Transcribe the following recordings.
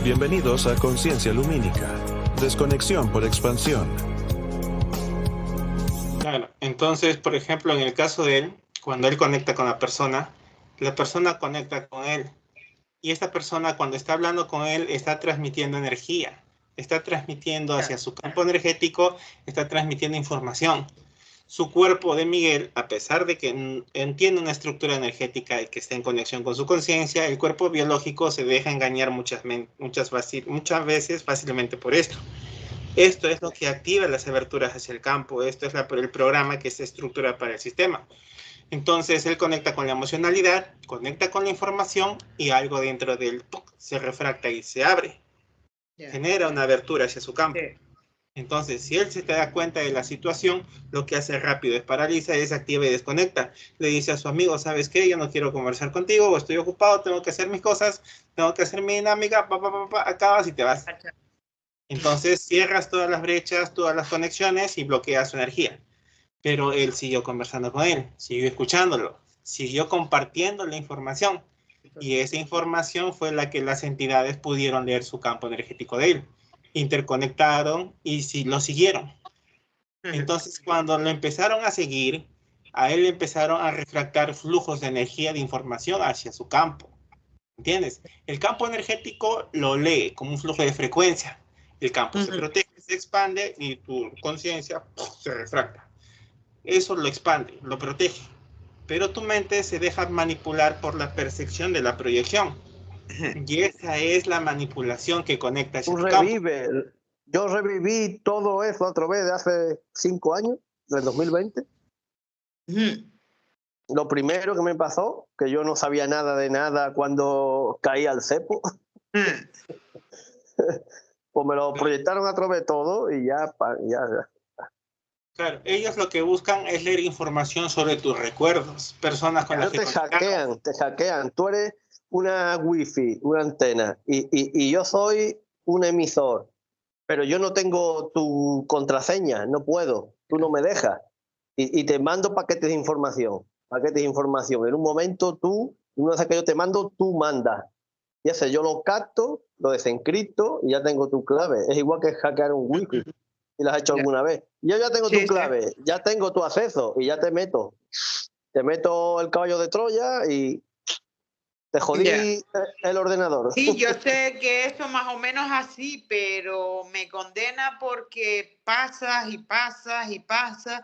Bienvenidos a Conciencia Lumínica. Desconexión por expansión. Claro, entonces, por ejemplo, en el caso de él, cuando él conecta con la persona conecta con él. Y esta persona, cuando está hablando con él, está transmitiendo energía, está transmitiendo hacia su campo energético, está transmitiendo información. Su cuerpo de Miguel, a pesar de que entiende una estructura energética y que está en conexión con su conciencia, el cuerpo biológico se deja engañar muchas veces fácilmente por esto. Esto es lo que activa las aberturas hacia el campo, esto es el programa que se estructura para el sistema. Entonces él conecta con la emocionalidad, conecta con la información y algo dentro de él se refracta y se abre. Genera una abertura hacia su campo. Entonces, si él se da cuenta de la situación, lo que hace rápido es paraliza, desactiva y desconecta. Le dice a su amigo, ¿sabes qué? Yo no quiero conversar contigo, o estoy ocupado, tengo que hacer mis cosas, tengo que hacer mi dinámica, acabas y te vas. Entonces cierras todas las brechas, todas las conexiones y bloqueas su energía. Pero él siguió conversando con él, siguió escuchándolo, siguió compartiendo la información. Y esa información fue la que las entidades pudieron leer su campo energético de él. Interconectaron y lo siguieron. Entonces, cuando lo empezaron a seguir, a él empezaron a refractar flujos de energía, de información hacia su campo. ¿Entiendes? El campo energético lo lee como un flujo de frecuencia. El campo se protege, se expande y tu conciencia se refracta. Eso lo expande, lo protege. Pero tu mente se deja manipular por la percepción de la proyección. Y esa es la manipulación que conecta hacia tu campo. Yo reviví todo eso otra vez de hace 5 años, del 2020. Lo primero que me pasó, que yo no sabía nada de nada cuando caí al cepo, pues me lo proyectaron a través de todo y ya. Claro, ellos lo que buscan es leer información sobre tus recuerdos, personas con las que te hackean. Tú eres una wifi, una antena, y yo soy un emisor, pero yo no tengo tu contraseña, no puedo, tú no me dejas, y te mando paquetes de información. En un momento una vez que yo te mando, tú mandas. Y ese yo lo capto, lo desencripto y ya tengo tu clave. Es igual que hackear un wifi. Si lo has hecho alguna vez. Yo ya tengo tu clave, ya tengo tu acceso y ya te meto el caballo de Troya y te jodí el ordenador. Sí, yo sé que eso más o menos así, pero me condena porque pasas y pasas y pasas.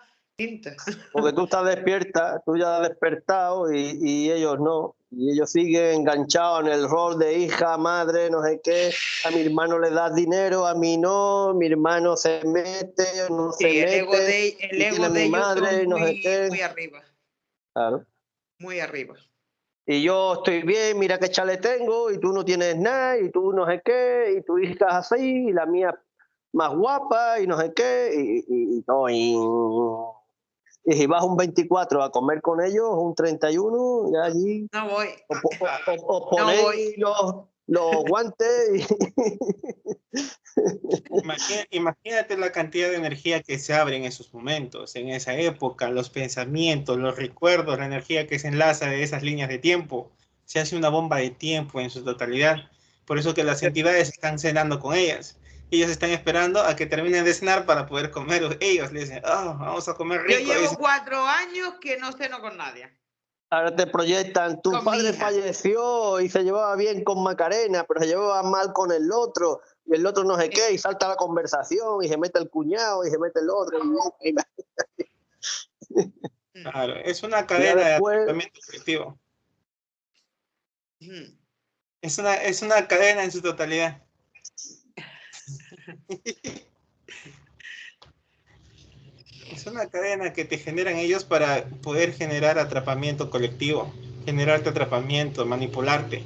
Porque tú estás despierta, tú ya has despertado y ellos no. Y ellos siguen enganchados en el rol de hija, madre, no sé qué. A mi hermano le das dinero, a mí no. Mi hermano se mete, no se mete. El ego de ellos madre, son no sé qué. muy arriba. Claro. Muy arriba. Y yo estoy bien, mira qué chale tengo, y tú no tienes nada, y tú no sé qué, y tu hija es así, y la mía más guapa, y no sé qué, y si vas un 24 a comer con ellos, un 31, ya allí... No voy. O ponéis los guantes Imagínate la cantidad de energía que se abre en esos momentos, en esa época, los pensamientos, los recuerdos, la energía que se enlaza de esas líneas de tiempo. Se hace una bomba de tiempo en su totalidad. Por eso que las entidades están cenando con ellas. Ellos están esperando a que terminen de cenar para poder comer. Ellos le dicen, vamos a comer rico. Yo llevo 4 años que no ceno con nadie. Ahora te proyectan, tu padre falleció y se llevaba bien con Macarena, pero se llevaba mal con el otro, y el otro no sé qué, y salta la conversación, y se mete el cuñado, y se mete el otro. Claro, es una cadena de atrapamiento colectivo. Es una cadena en su totalidad. Es una cadena que te generan ellos para poder generar atrapamiento colectivo, generarte atrapamiento, manipularte.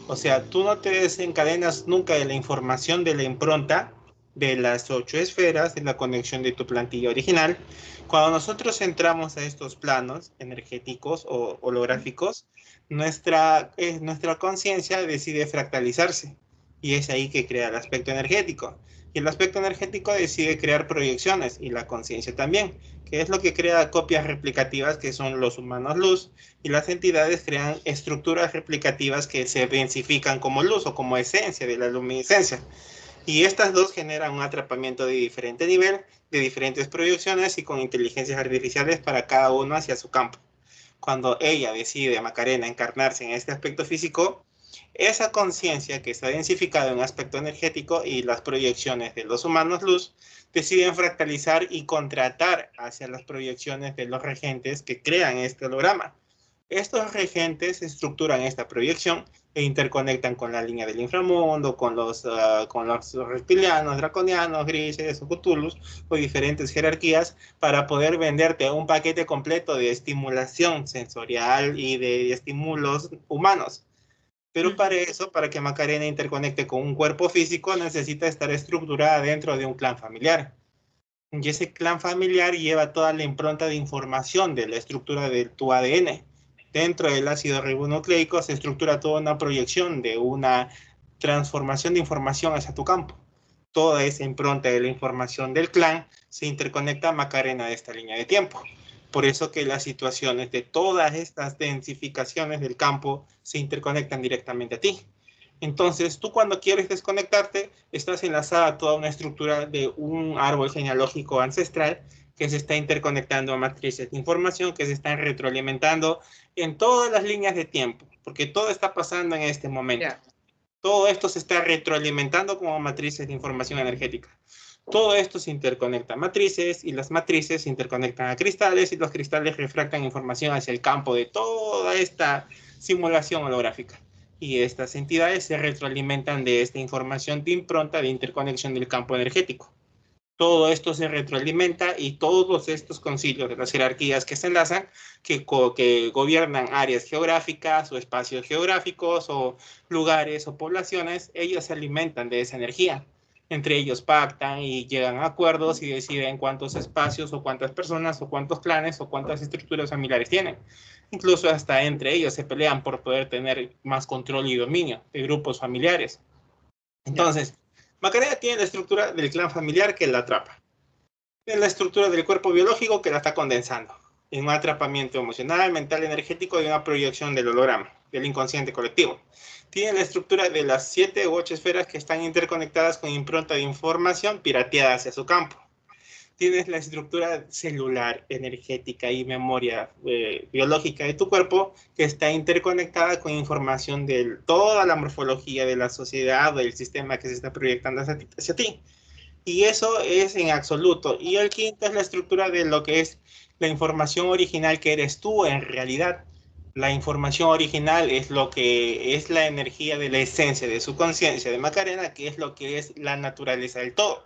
O sea, tú no te desencadenas nunca de la información de la impronta de las 8 esferas, de la conexión de tu plantilla original. Cuando nosotros entramos a estos planos energéticos o holográficos, nuestra conciencia decide fractalizarse. Y es ahí que crea el aspecto energético. Y el aspecto energético decide crear proyecciones, y la conciencia también, que es lo que crea copias replicativas, que son los humanos luz, y las entidades crean estructuras replicativas que se densifican como luz o como esencia de la luminiscencia. Y estas dos generan un atrapamiento de diferente nivel, de diferentes proyecciones y con inteligencias artificiales para cada uno hacia su campo. Cuando ella decide, Macarena, encarnarse en este aspecto físico, esa conciencia que está densificada en un aspecto energético y las proyecciones de los humanos luz deciden fractalizar y contratar hacia las proyecciones de los regentes que crean este holograma. Estos regentes estructuran esta proyección e interconectan con la línea del inframundo, con los reptilianos, draconianos, grises o cthulhus o diferentes jerarquías para poder venderte un paquete completo de estimulación sensorial y de estímulos humanos. Pero para eso, para que Macarena interconecte con un cuerpo físico, necesita estar estructurada dentro de un clan familiar. Y ese clan familiar lleva toda la impronta de información de la estructura de tu ADN. Dentro del ácido ribonucleico se estructura toda una proyección de una transformación de información hacia tu campo. Toda esa impronta de la información del clan se interconecta a Macarena de esta línea de tiempo. Por eso que las situaciones de todas estas densificaciones del campo se interconectan directamente a ti. Entonces, tú cuando quieres desconectarte, estás enlazada a toda una estructura de un árbol genealógico ancestral que se está interconectando a matrices de información que se están retroalimentando en todas las líneas de tiempo, porque todo está pasando en este momento. Yeah. Todo esto se está retroalimentando como matrices de información energética. Todo esto se interconecta a matrices y las matrices se interconectan a cristales y los cristales refractan información hacia el campo de toda esta simulación holográfica. Y estas entidades se retroalimentan de esta información de impronta de interconexión del campo energético. Todo esto se retroalimenta y todos estos concilios de las jerarquías que se enlazan, que gobiernan áreas geográficas o espacios geográficos o lugares o poblaciones, ellos se alimentan de esa energía. Entre ellos pactan y llegan a acuerdos y deciden cuántos espacios o cuántas personas o cuántos clanes o cuántas estructuras familiares tienen. Incluso hasta entre ellos se pelean por poder tener más control y dominio de grupos familiares. Entonces, Macarena tiene la estructura del clan familiar que la atrapa. Tiene la estructura del cuerpo biológico que la está condensando. En un atrapamiento emocional, mental, energético y una proyección del holograma, del inconsciente colectivo. Tiene la estructura de las 7 u 8 esferas que están interconectadas con impronta de información pirateada hacia su campo. Tienes la estructura celular, energética y memoria biológica de tu cuerpo que está interconectada con información de toda la morfología de la sociedad o del sistema que se está proyectando hacia ti. Y eso es en absoluto. Y el quinto es la estructura de lo que es la información original que eres tú en realidad. La información original es lo que es la energía de la esencia de su conciencia de Macarena, que es lo que es la naturaleza del todo.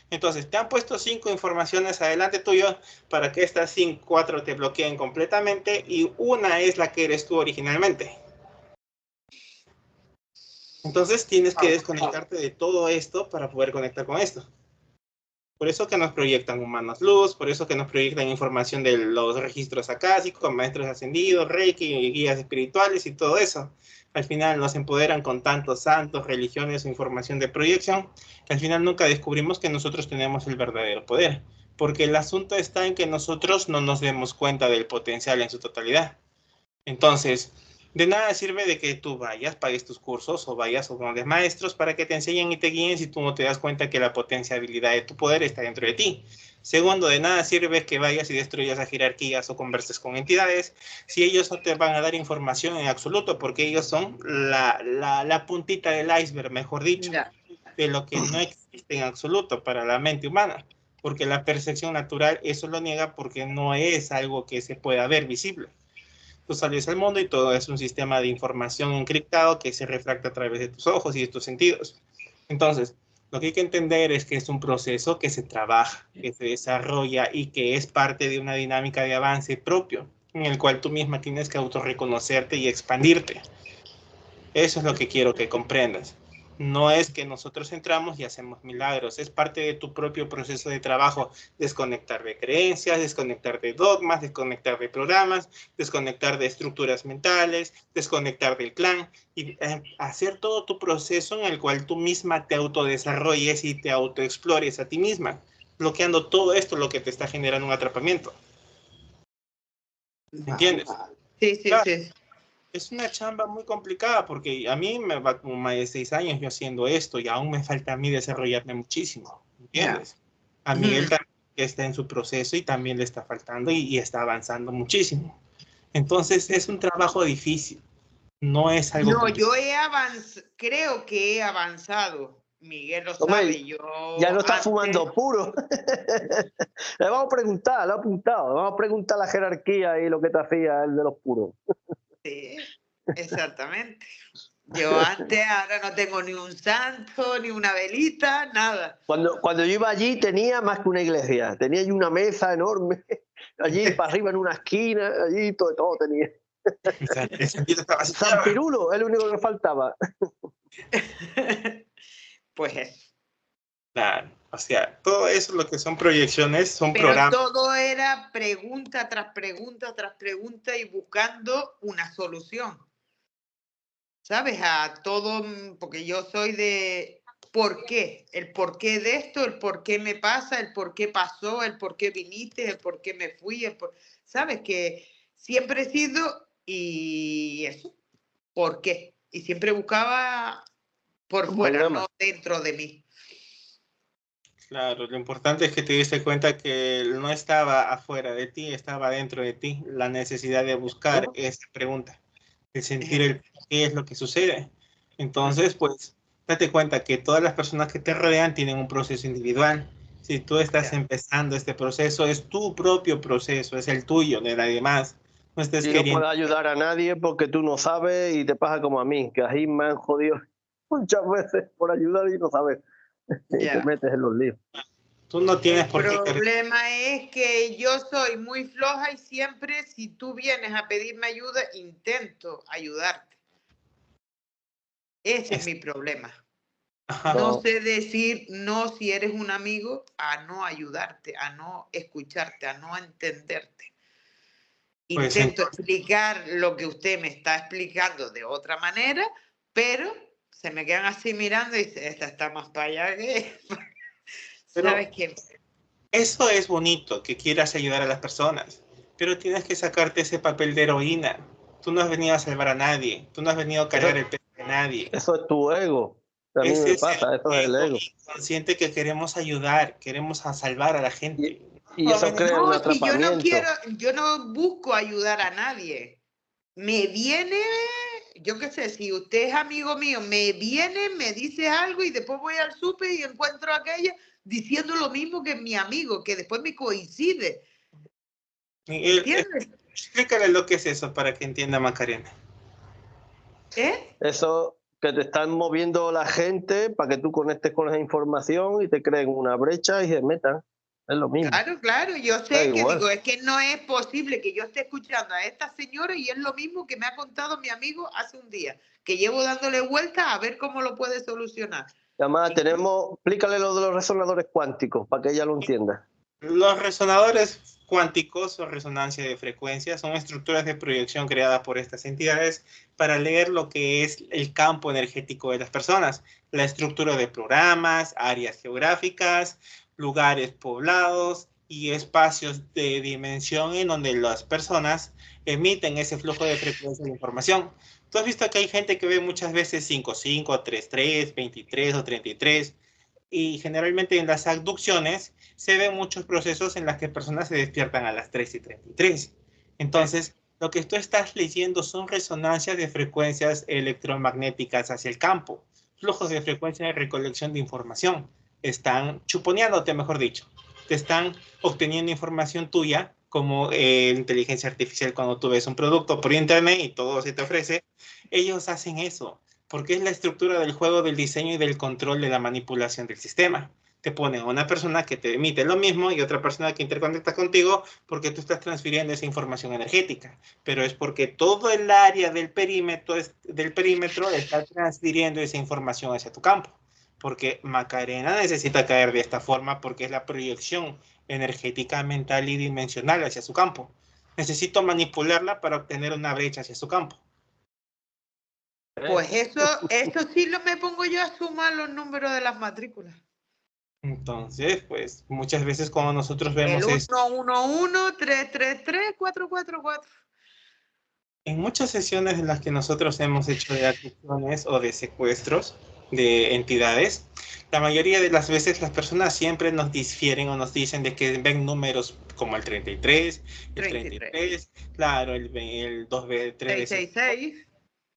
Entonces, te han puesto 5 informaciones adelante tuyo para que estas 4 te bloqueen completamente y una es la que eres tú originalmente. Entonces, tienes que desconectarte de todo esto para poder conectar con esto. Por eso que nos proyectan humanos luz, por eso que nos proyectan información de los registros acásicos, maestros ascendidos, reiki, guías espirituales y todo eso. Al final nos empoderan con tantos santos, religiones o información de proyección, que al final nunca descubrimos que nosotros tenemos el verdadero poder. Porque el asunto está en que nosotros no nos demos cuenta del potencial en su totalidad. Entonces, de nada sirve de que tú vayas, pagues tus cursos o vayas a grandes maestros para que te enseñen y te guíen si tú no te das cuenta que la potencialidad de tu poder está dentro de ti. Segundo, de nada sirve que vayas y destruyas a jerarquías o converses con entidades si ellos no te van a dar información en absoluto, porque ellos son la puntita del iceberg, mejor dicho, de lo que no existe en absoluto para la mente humana. Porque la percepción natural eso lo niega porque no es algo que se pueda ver visible. Tú sales al mundo y todo es un sistema de información encriptado que se refracta a través de tus ojos y de tus sentidos. Entonces, lo que hay que entender es que es un proceso que se trabaja, que se desarrolla y que es parte de una dinámica de avance propio, en el cual tú misma tienes que autorreconocerte y expandirte. Eso es lo que quiero que comprendas. No es que nosotros entramos y hacemos milagros, es parte de tu propio proceso de trabajo, desconectar de creencias, desconectar de dogmas, desconectar de programas, desconectar de estructuras mentales, desconectar del clan y hacer todo tu proceso en el cual tú misma te autodesarrolles y te autoexplores a ti misma, bloqueando todo esto lo que te está generando un atrapamiento. ¿Entiendes? Sí, sí, Claro. sí. Es una chamba muy complicada porque a mí me va como más de 6 años yo haciendo esto y aún me falta a mí desarrollarme muchísimo, ¿entiendes? A Miguel también está en su proceso y también le está faltando y está avanzando muchísimo. Entonces es un trabajo difícil, no es algo No, complicado. yo creo que he avanzado. Miguel lo Hombre, sabe, yo ya no está antes- fumando puro. Le vamos a preguntar, lo he apuntado. Le vamos a preguntar la jerarquía y lo que te hacía el de los puros. Sí, exactamente. Yo antes, ahora no tengo ni un santo, ni una velita, nada. Cuando yo iba allí tenía más que una iglesia. Tenía allí una mesa enorme. Allí para arriba en una esquina. Allí todo tenía. El sentido estaba así. San Pirulo es lo único que faltaba. Pues eso. Claro, o sea, todo eso lo que son proyecciones, son Pero programas. todo era pregunta tras pregunta tras pregunta y buscando una solución. ¿Sabes? A todo, porque yo soy de por qué, el por qué de esto, el por qué me pasa, el por qué pasó, el por qué viniste, el por qué me fui, ¿sabes? Que siempre he sido y eso, ¿por qué? Y siempre buscaba por Un fuera, problema. no dentro de mí. Claro, lo importante es que te diste cuenta que no estaba afuera de ti, estaba dentro de ti. La necesidad de buscar esa pregunta, de sentir el qué es lo que sucede. Entonces, pues, date cuenta que todas las personas que te rodean tienen un proceso individual. Si tú estás empezando este proceso, es tu propio proceso, es el tuyo, de nadie más. No estés Y no queriendo. puedes ayudar a nadie porque tú no sabes y te pasa como a mí, que ahí me han jodido muchas veces por ayudar y no sabes. Y te Ya. metes en los líos. Tú no tienes El por qué querer. problema es que yo soy muy floja y siempre si tú vienes a pedirme ayuda, intento ayudarte. Ese es mi problema. Ajá. No sé decir no si eres un amigo, a no ayudarte, a no escucharte, a no entenderte. Pues Intento explicar lo que usted me está explicando de otra manera, pero se me quedan así mirando y dicen, esta está más para allá que... Pero ¿Sabes qué? eso es bonito, que quieras ayudar a las personas, pero tienes que sacarte ese papel de heroína. Tú no has venido a salvar a nadie, tú no has venido a cargar el peso de nadie. Eso es tu ego. A mí Ese me es pasa, eso es el el ego. inconsciente que queremos ayudar, queremos a salvar a la gente. Y eso crea un No, si yo no atrapamiento. quiero, yo no busco ayudar a nadie. Me viene, yo qué sé, si usted es amigo mío, me viene, me dice algo y después voy al súper y encuentro a aquella diciendo lo mismo que mi amigo, que después me coincide. Miguel, ¿Entiendes? explícale lo que es eso para que entienda Macarena. ¿Eh? Eso que te están moviendo la gente para que tú conectes con esa información y te creen una brecha y se metan. Es lo mismo. Claro, claro, yo Da sé que igual. digo, es que no es posible que yo esté escuchando a esta señora y es lo mismo que me ha contado mi amigo hace un día, que llevo dándole vueltas a ver cómo lo puede solucionar. Y además explícale lo de los resonadores cuánticos para que ella lo entienda. Los resonadores cuánticos o resonancia de frecuencia son estructuras de proyección creadas por estas entidades para leer lo que es el campo energético de las personas, la estructura de programas, áreas geográficas, lugares poblados y espacios de dimensión en donde las personas emiten ese flujo de frecuencia de información. Tú has visto que hay gente que ve muchas veces 55, 33, 23 o 33 y generalmente en las abducciones se ven muchos procesos en los que personas se despiertan a las 3:33. Entonces, lo que tú estás leyendo son resonancias de frecuencias electromagnéticas hacia el campo, flujos de frecuencia de recolección de información. Están chuponeándote, mejor dicho. Te están obteniendo información tuya, como inteligencia artificial cuando tú ves un producto por internet y todo se te ofrece. Ellos hacen eso porque es la estructura del juego, del diseño y del control de la manipulación del sistema. te ponen a una persona que te emite lo mismo y otra persona que interconecta contigo porque tú estás transfiriendo esa información energética. Pero es porque todo el área del perímetro está transfiriendo esa información hacia tu campo. Porque Macarena necesita caer de esta forma porque es la proyección energética, mental y dimensional hacia su campo. Necesito manipularla para obtener una brecha hacia su campo. Pues eso sí me pongo yo a sumar los números de las matrículas. Entonces, pues muchas veces cuando nosotros El vemos esto, 111-333-444. en muchas sesiones en las que nosotros hemos hecho de adquisiciones o de secuestros de entidades, la mayoría de las veces las personas siempre nos difieren o nos dicen de que ven números como el 33, el 33, claro, el 2B3, 666.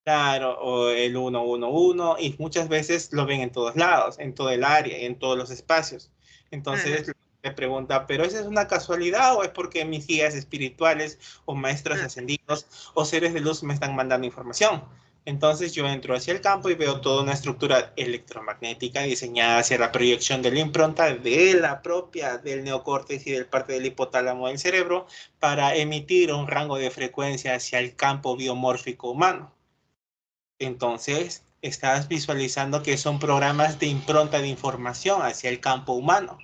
claro, o el 111, y muchas veces lo ven en todos lados, en todo el área, en todos los espacios. Entonces me pregunta, ¿pero esa es una casualidad o es porque mis guías espirituales o maestros ascendidos o seres de luz me están mandando información? Entonces yo entro hacia el campo y veo toda una estructura electromagnética diseñada hacia la proyección de la impronta de la propia del neocórtex y del parte del hipotálamo del cerebro para emitir un rango de frecuencia hacia el campo biomórfico humano. Entonces, estás visualizando que son programas de impronta de información hacia el campo humano,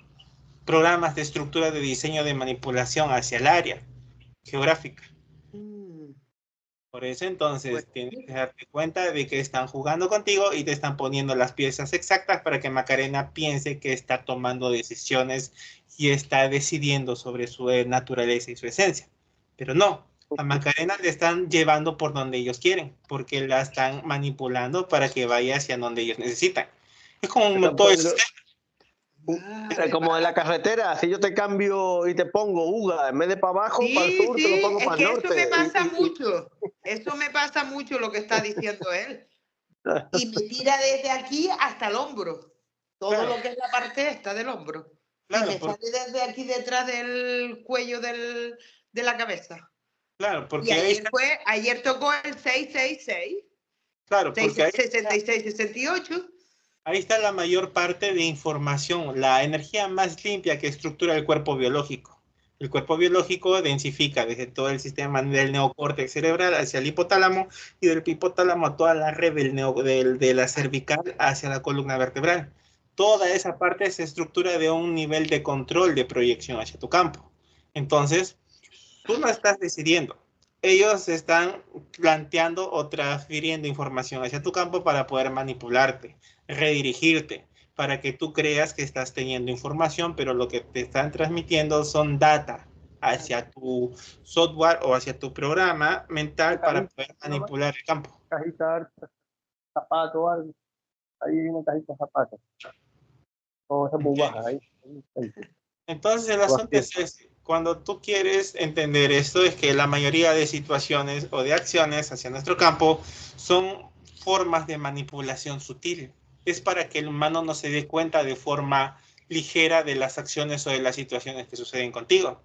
programas de estructura de diseño de manipulación hacia el área geográfica. Por eso entonces tienes que darte cuenta de que están jugando contigo y te están poniendo las piezas exactas para que Macarena piense que está tomando decisiones y está decidiendo sobre su naturaleza y su esencia. Pero no, a Macarena le están llevando por donde ellos quieren, porque la están manipulando para que vaya hacia donde ellos necesitan. Es como un motor de sistema. Como en la carretera, si yo te cambio y te pongo Uga, en vez de para abajo, para el sur, te lo pongo para el norte. Eso me pasa mucho. Eso me pasa mucho lo que está diciendo él. Y me tira desde aquí hasta el hombro. Todo lo que es la parte esta del hombro. Claro, y me sale desde aquí detrás del cuello de la cabeza. Claro, porque y ayer tocó el 666. Claro, porque 66, 68. Ahí está la mayor parte de información, la energía más limpia que estructura el cuerpo biológico. El cuerpo biológico densifica desde todo el sistema del neocórtex cerebral hacia el hipotálamo y del hipotálamo a toda la red de la cervical hacia la columna vertebral. Toda esa parte se estructura de un nivel de control de proyección hacia tu campo. Entonces, tú no estás decidiendo. Ellos están planteando o transfiriendo información hacia tu campo para poder manipularte, redirigirte, para que tú creas que estás teniendo información, pero lo que te están transmitiendo son data hacia tu software o hacia tu programa mental para poder manipular el campo. Cajita, zapato, algo. Ahí hay una cajita de zapatos. No, esa es muy baja. Ahí. Entonces el asunto es cuando tú quieres entender esto, es que la mayoría de situaciones o de acciones hacia nuestro campo son formas de manipulación sutil. Es para que el humano no se dé cuenta de forma ligera de las acciones o de las situaciones que suceden contigo.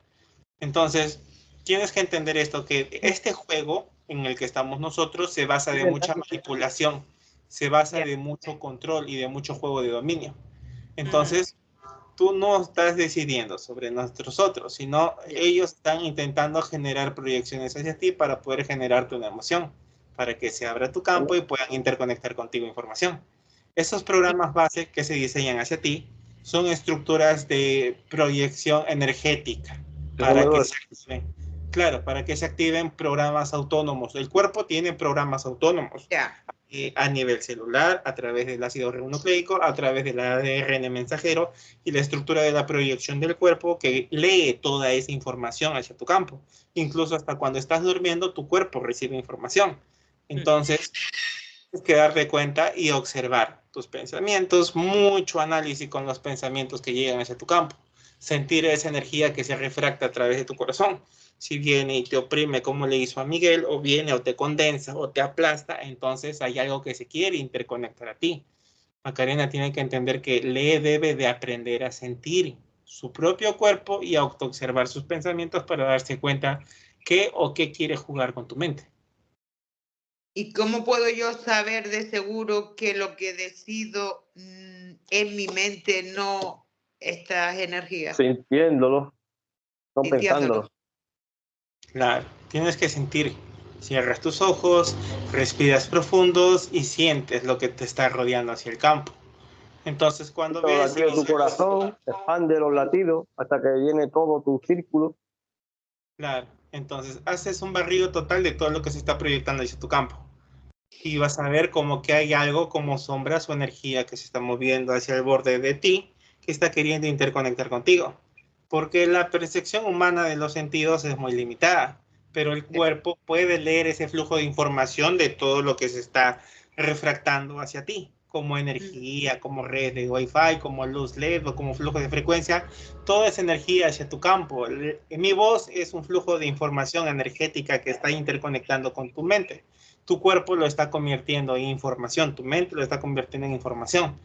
Entonces, tienes que entender esto, que este juego en el que estamos nosotros se basa de mucha manipulación, se basa de mucho control y de mucho juego de dominio. Entonces, tú no estás decidiendo sobre nosotros, sino ellos están intentando generar proyecciones hacia ti para poder generarte una emoción, para que se abra tu campo y puedan interconectar contigo información. Esos programas base que se diseñan hacia ti son estructuras de proyección energética para que se activen. Claro, para que se activen programas autónomos. El cuerpo tiene programas autónomos a nivel celular, a través del ácido ribonucleico, a través del ADN mensajero y la estructura de la proyección del cuerpo que lee toda esa información hacia tu campo. Incluso hasta cuando estás durmiendo, tu cuerpo recibe información. Entonces, tienes que darte cuenta y observar tus pensamientos, mucho análisis con los pensamientos que llegan hacia tu campo. Sentir esa energía que se refracta a través de tu corazón. Si viene y te oprime como le hizo a Miguel, o viene o te condensa o te aplasta, entonces hay algo que se quiere interconectar a ti. Macarena tiene que entender que le debe de aprender a sentir su propio cuerpo y a autoobservar sus pensamientos para darse cuenta qué o qué quiere jugar con tu mente. ¿Y cómo puedo yo saber de seguro que lo que decido en mi mente no estas energías? Sintiéndolo, no Sintiéndolo. pensándolo. Claro, tienes que sentir. Cierras tus ojos, respiras profundos y sientes lo que te está rodeando hacia el campo. Entonces, cuando Los ves... latidos de tu corazón, expande los latidos hasta que llene todo tu círculo. Claro, entonces haces un barrido total de todo lo que se está proyectando hacia tu campo. Y vas a ver como que hay algo como sombras o energía que se está moviendo hacia el borde de ti, que está queriendo interconectar contigo. Porque la percepción humana de los sentidos es muy limitada, pero el cuerpo puede leer ese flujo de información de todo lo que se está refractando hacia ti, como energía, como red de Wi-Fi, como luz LED o como flujo de frecuencia, toda esa energía hacia tu campo. Mi voz es un flujo de información energética que está interconectando con tu mente. Tu cuerpo lo está convirtiendo en información, tu mente lo está convirtiendo en información.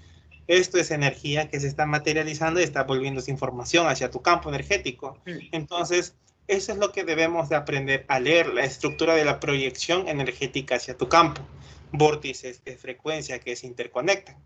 Esto es energía que se está materializando y está volviéndose información hacia tu campo energético. Entonces, eso es lo que debemos de aprender a leer, la estructura de la proyección energética hacia tu campo. Vórtices de frecuencia que se interconectan.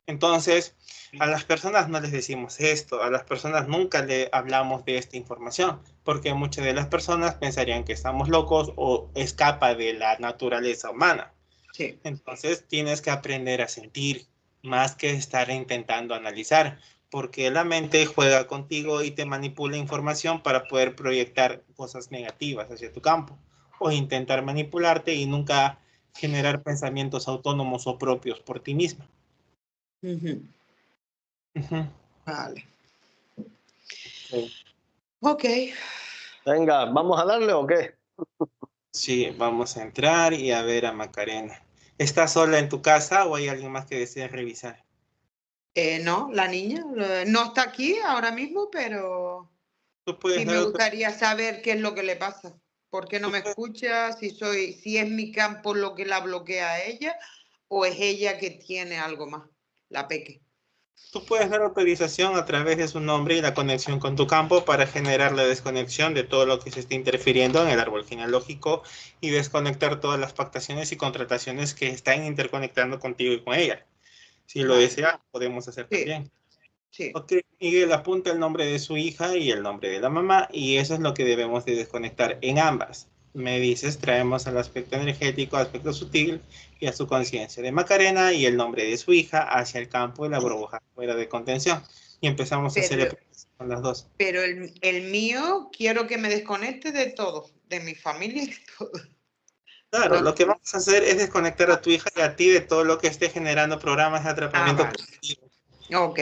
Entonces, a las personas no les decimos esto, a las personas nunca le hablamos de esta información, porque muchas de las personas pensarían que estamos locos o escapa de la naturaleza humana. Sí. Entonces, tienes que aprender a sentir más que estar intentando analizar, porque la mente juega contigo y te manipula información para poder proyectar cosas negativas hacia tu campo, o intentar manipularte y nunca generar pensamientos autónomos o propios por ti mismo. Vale. Sí. Ok. Venga, ¿vamos a darle o qué? Sí, vamos a entrar y a ver a Macarena. ¿Estás sola en tu casa o hay alguien más que desees revisar? No, la niña no está aquí ahora mismo, pero Tú puedes sí dar me gustaría saber qué es lo que le pasa. ¿Por qué no me escucha? Si es mi campo lo que la bloquea a ella o es ella que tiene algo más, la peque. Tú puedes dar autorización a través de su nombre y la conexión con tu campo para generar la desconexión de todo lo que se esté interfiriendo en el árbol genealógico y desconectar todas las pactaciones y contrataciones que están interconectando contigo y con ella. Si lo desea, podemos hacer también. Sí. Ok, Miguel apunta el nombre de su hija y el nombre de la mamá y eso es lo que debemos de desconectar en ambas. Me dices, traemos al aspecto energético, aspecto sutil y a su conciencia de Macarena y el nombre de su hija hacia el campo de la burbuja fuera de contención. Y empezamos a hacer con las dos. Pero el mío quiero que me desconecte de todo, de mi familia y de todo. Claro, lo que vamos a hacer es desconectar a tu hija y a ti de todo lo que esté generando programas de atrapamiento positivo. Ok.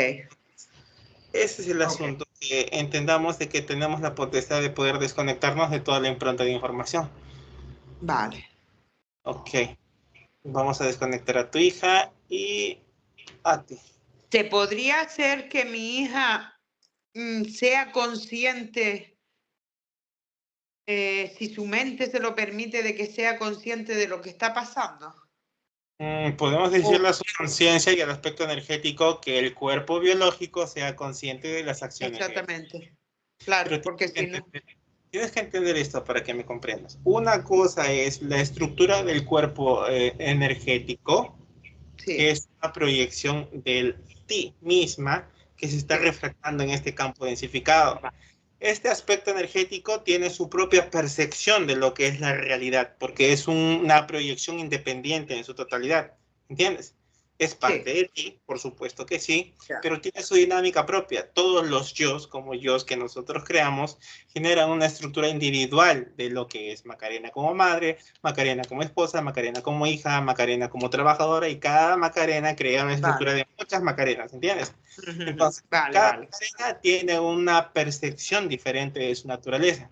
Ese es el asunto, que entendamos de que tenemos la potestad de poder desconectarnos de toda la impronta de información. Vale. Ok. Vamos a desconectar a tu hija y a ti. ¿Se podría hacer que mi hija sea consciente, si su mente se lo permite, de que sea consciente de lo que está pasando? Podemos decirle a su conciencia y al aspecto energético que el cuerpo biológico sea consciente de las acciones. Exactamente. Claro, pero porque si no... Tienes que entender esto para que me comprendas. Una cosa es la estructura del cuerpo energético, que es una proyección de ti misma que se está refractando en este campo densificado. Este aspecto energético tiene su propia percepción de lo que es la realidad, porque es una proyección independiente en su totalidad, ¿entiendes? Es parte de ti, por supuesto que sí, pero tiene su dinámica propia. Todos los yos, como yos que nosotros creamos, generan una estructura individual de lo que es Macarena como madre, Macarena como esposa, Macarena como hija, Macarena como trabajadora, y cada Macarena crea una estructura de muchas Macarenas, ¿entiendes? Entonces, cada Macarena tiene una percepción diferente de su naturaleza.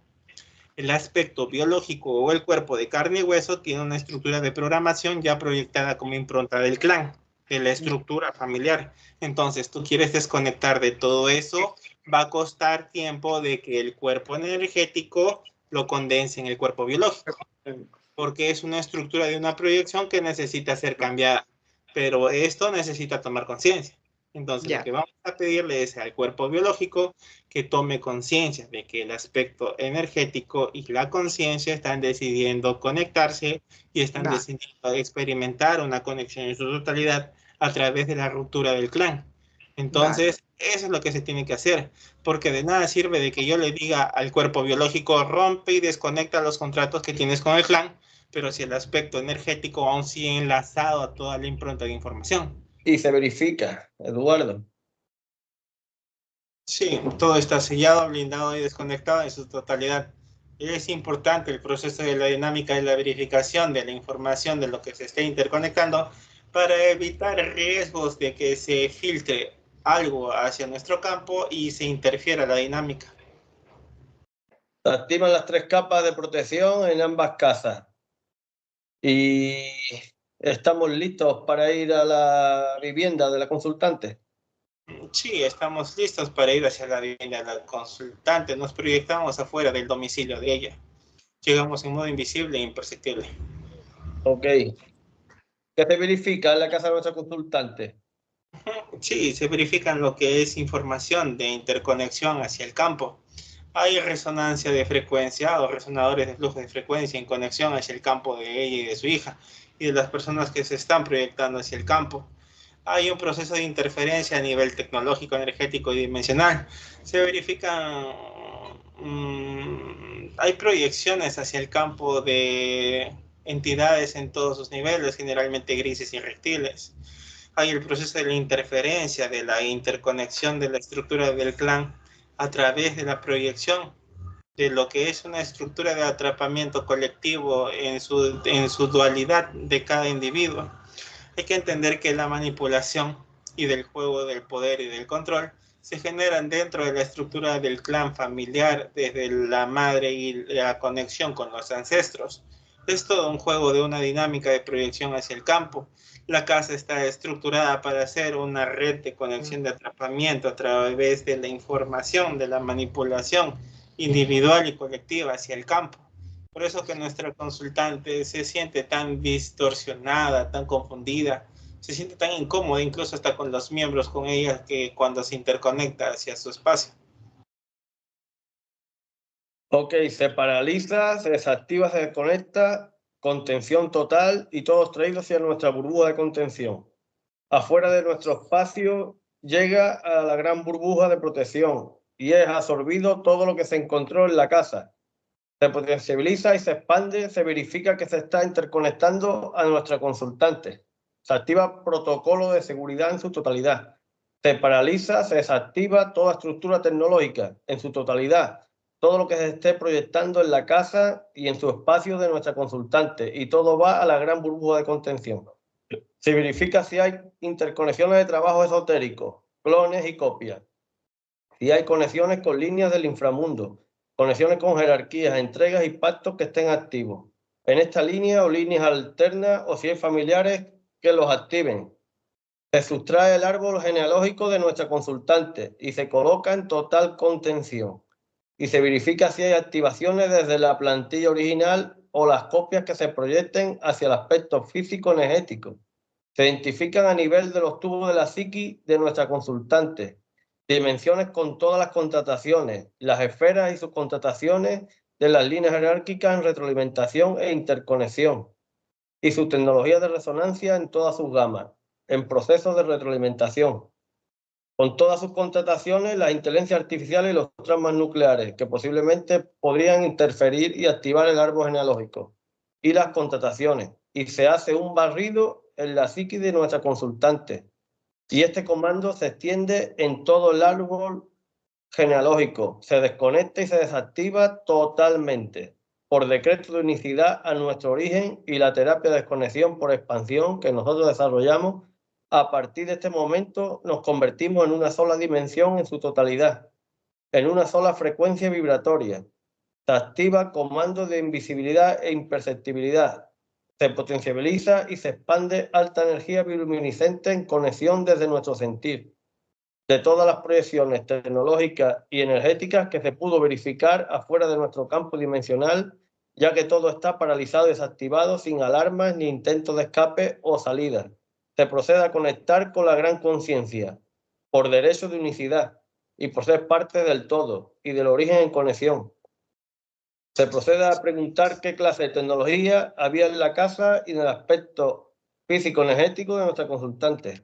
El aspecto biológico o el cuerpo de carne y hueso tiene una estructura de programación ya proyectada como impronta del clan, de la estructura familiar. Entonces, tú quieres desconectar de todo eso, va a costar tiempo de que el cuerpo energético lo condense en el cuerpo biológico, porque es una estructura de una proyección que necesita ser cambiada, pero esto necesita tomar conciencia. Entonces, lo que vamos a pedirle es al cuerpo biológico que tome conciencia de que el aspecto energético y la conciencia están decidiendo conectarse y están decidiendo experimentar una conexión en su totalidad a través de la ruptura del clan. Entonces, Eso es lo que se tiene que hacer, porque de nada sirve de que yo le diga al cuerpo biológico rompe y desconecta los contratos que tienes con el clan, pero si el aspecto energético aún sigue enlazado a toda la impronta de información. Y se verifica, Eduardo. Sí, todo está sellado, blindado y desconectado en su totalidad. Es importante el proceso de la dinámica y la verificación de la información de lo que se esté interconectando para evitar riesgos de que se filtre algo hacia nuestro campo y se interfiera la dinámica. Se activan las 3 capas de protección en ambas casas. Y estamos listos para ir a la vivienda de la consultante. Sí, estamos listos para ir hacia la vivienda de la consultante. Nos proyectamos afuera del domicilio de ella. Llegamos en modo invisible e imperceptible. Ok. ¿Qué se verifica en la casa de nuestra consultante? Sí, se verifican lo que es información de interconexión hacia el campo. Hay resonancia de frecuencia o resonadores de flujo de frecuencia en conexión hacia el campo de ella y de su hija y de las personas que se están proyectando hacia el campo. Hay un proceso de interferencia a nivel tecnológico, energético y dimensional. Se verifican, hay proyecciones hacia el campo de entidades en todos sus niveles, generalmente grises y reptiles. Hay el proceso de la interferencia, de la interconexión de la estructura del clan a través de la proyección de lo que es una estructura de atrapamiento colectivo en su dualidad de cada individuo. Hay que entender que la manipulación y del juego del poder y del control se generan dentro de la estructura del clan familiar, desde la madre y la conexión con los ancestros. Es todo un juego de una dinámica de proyección hacia el campo. La casa está estructurada para ser una red de conexión de atrapamiento a través de la información, de la manipulación individual y colectiva hacia el campo. Por eso que nuestra consultante se siente tan distorsionada, tan confundida, se siente tan incómoda, incluso hasta con los miembros con ella, que cuando se interconecta hacia su espacio. Ok, se paraliza, se desactiva, se desconecta, contención total y todos traídos hacia nuestra burbuja de contención. Afuera de nuestro espacio llega a la gran burbuja de protección y es absorbido todo lo que se encontró en la casa. Se potencializa y se expande, se verifica que se está interconectando a nuestra consultante. Se activa protocolo de seguridad en su totalidad. Se paraliza, se desactiva toda estructura tecnológica en su totalidad. Todo lo que se esté proyectando en la casa y en su espacio de nuestra consultante. Y todo va a la gran burbuja de contención. Se verifica si hay interconexiones de trabajo esotérico, clones y copias. Si hay conexiones con líneas del inframundo, conexiones con jerarquías, entregas y pactos que estén activos en esta línea o líneas alternas, o si hay familiares que los activen. Se sustrae el árbol genealógico de nuestra consultante y se coloca en total contención. Y se verifica si hay activaciones desde la plantilla original o las copias que se proyecten hacia el aspecto físico-energético. Se identifican a nivel de los tubos de la psiqui de nuestra consultante, dimensiones con todas las contrataciones, las esferas y sus contrataciones de las líneas jerárquicas en retroalimentación e interconexión, y su tecnología de resonancia en todas sus gamas, en procesos de retroalimentación, con todas sus contrataciones, las inteligencias artificiales y los traumas nucleares, que posiblemente podrían interferir y activar el árbol genealógico, y las contrataciones, y se hace un barrido en la psique de nuestra consultante. Y este comando se extiende en todo el árbol genealógico, se desconecta y se desactiva totalmente, por decreto de unicidad a nuestro origen y la terapia de desconexión por expansión que nosotros desarrollamos. A partir de este momento nos convertimos en una sola dimensión en su totalidad, en una sola frecuencia vibratoria. Se activa comando de invisibilidad e imperceptibilidad. Se potencializa y se expande alta energía bioluminiscente en conexión desde nuestro sentir, de todas las proyecciones tecnológicas y energéticas que se pudo verificar afuera de nuestro campo dimensional, ya que todo está paralizado y desactivado sin alarmas ni intentos de escape o salida. Se procede a conectar con la gran conciencia, por derecho de unicidad y por ser parte del todo y del origen en conexión. Se procede a preguntar qué clase de tecnología había en la casa y en el aspecto físico-energético de nuestra consultante.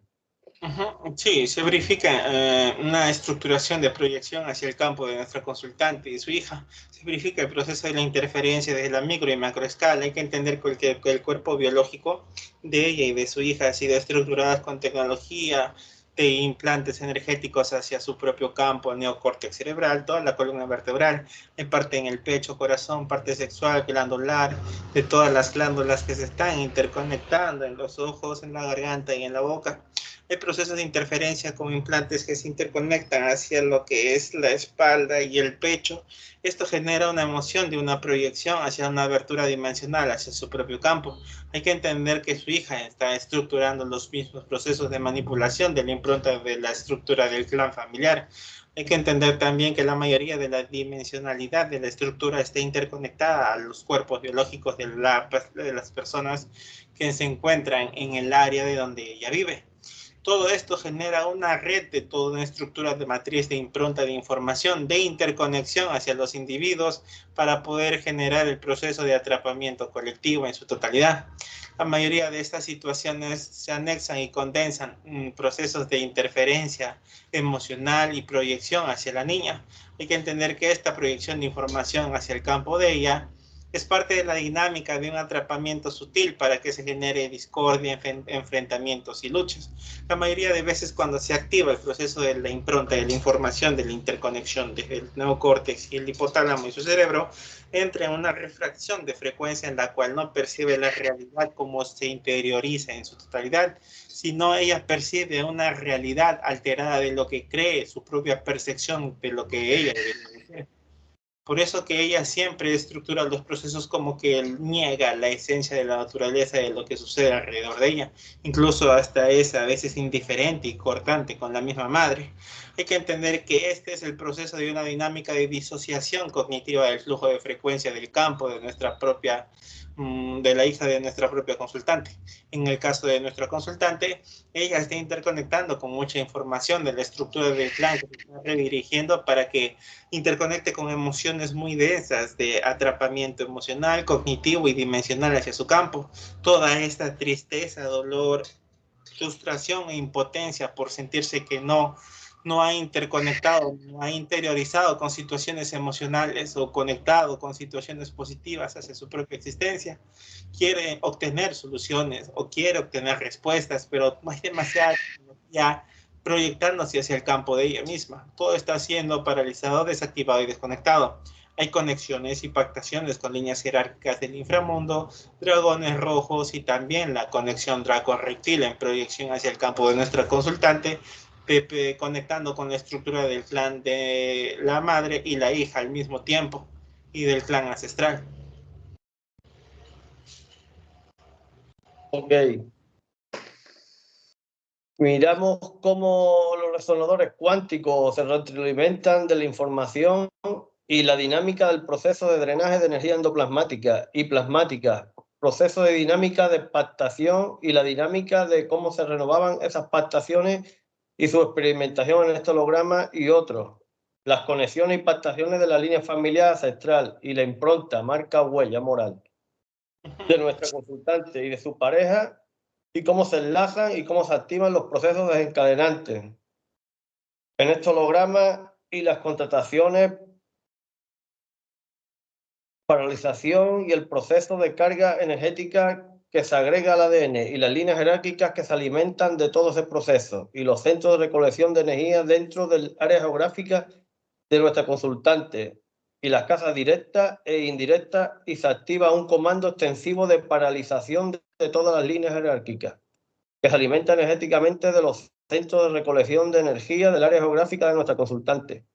Ujú. Sí, se verifica una estructuración de proyección hacia el campo de nuestra consultante y su hija. Se verifica el proceso de la interferencia desde la micro y macroescala. Hay que entender que el cuerpo biológico de ella y de su hija ha sido estructurado con tecnología de implantes energéticos hacia su propio campo, neocórtex cerebral, toda la columna vertebral, en parte en el pecho, corazón, parte sexual, glandular, de todas las glándulas que se están interconectando en los ojos, en la garganta y en la boca. Hay procesos de interferencia como implantes que se interconectan hacia lo que es la espalda y el pecho. Esto genera una emoción de una proyección hacia una abertura dimensional, hacia su propio campo. Hay que entender que su hija está estructurando los mismos procesos de manipulación de la impronta de la estructura del clan familiar. Hay que entender también que la mayoría de la dimensionalidad de la estructura está interconectada a los cuerpos biológicos de las personas que se encuentran en el área de donde ella vive. Todo esto genera una red de toda una estructura de matriz de impronta de información, de interconexión hacia los individuos para poder generar el proceso de atrapamiento colectivo en su totalidad. La mayoría de estas situaciones se anexan y condensan procesos de interferencia emocional y proyección hacia la niña. Hay que entender que esta proyección de información hacia el campo de ella es parte de la dinámica de un atrapamiento sutil para que se genere discordia, enfrentamientos y luchas. La mayoría de veces cuando se activa el proceso de la impronta de la información, de la interconexión desde el neocórtex y el hipotálamo y su cerebro, entra en una refracción de frecuencia en la cual no percibe la realidad como se interioriza en su totalidad, sino ella percibe una realidad alterada de lo que cree, su propia percepción de lo que ella debe ser. Por eso que ella siempre estructura los procesos como que él niega la esencia de la naturaleza de lo que sucede alrededor de ella. Incluso hasta es a veces indiferente y cortante con la misma madre. Hay que entender que este es el proceso de una dinámica de disociación cognitiva del flujo de frecuencia del campo de nuestra propia, de la hija de nuestra propia consultante. En el caso de nuestra consultante, ella está interconectando con mucha información de la estructura del clan que se está redirigiendo para que interconecte con emociones muy densas de atrapamiento emocional, cognitivo y dimensional hacia su campo. Toda esta tristeza, dolor, frustración e impotencia por sentirse que no ha interconectado, no ha interiorizado con situaciones emocionales o conectado con situaciones positivas hacia su propia existencia. Quiere obtener soluciones o quiere obtener respuestas, pero hay demasiada tecnología proyectándose hacia el campo de ella misma. Todo está siendo paralizado, desactivado y desconectado. Hay conexiones y pactaciones con líneas jerárquicas del inframundo, dragones rojos y también la conexión Draco-Reptil en proyección hacia el campo de nuestra consultante, Pepe conectando con la estructura del clan de la madre y la hija al mismo tiempo y del clan ancestral. Ok. Miramos cómo los resonadores cuánticos se retroalimentan de la información y la dinámica del proceso de drenaje de energía endoplasmática y plasmática, proceso de dinámica de pactación y la dinámica de cómo se renovaban esas pactaciones y su experimentación en este holograma y otros, las conexiones y pactaciones de la línea familiar ancestral y la impronta, marca, huella moral de nuestra consultante y de su pareja, y cómo se enlazan y cómo se activan los procesos desencadenantes en este holograma y las contrataciones, paralización y el proceso de carga energética que se agrega al ADN y las líneas jerárquicas que se alimentan de todo ese proceso y los centros de recolección de energía dentro del área geográfica de nuestra consultante y las casas directas e indirectas, y se activa un comando extensivo de paralización de todas las líneas jerárquicas que se alimenta energéticamente de los centros de recolección de energía del área geográfica de nuestra consultante,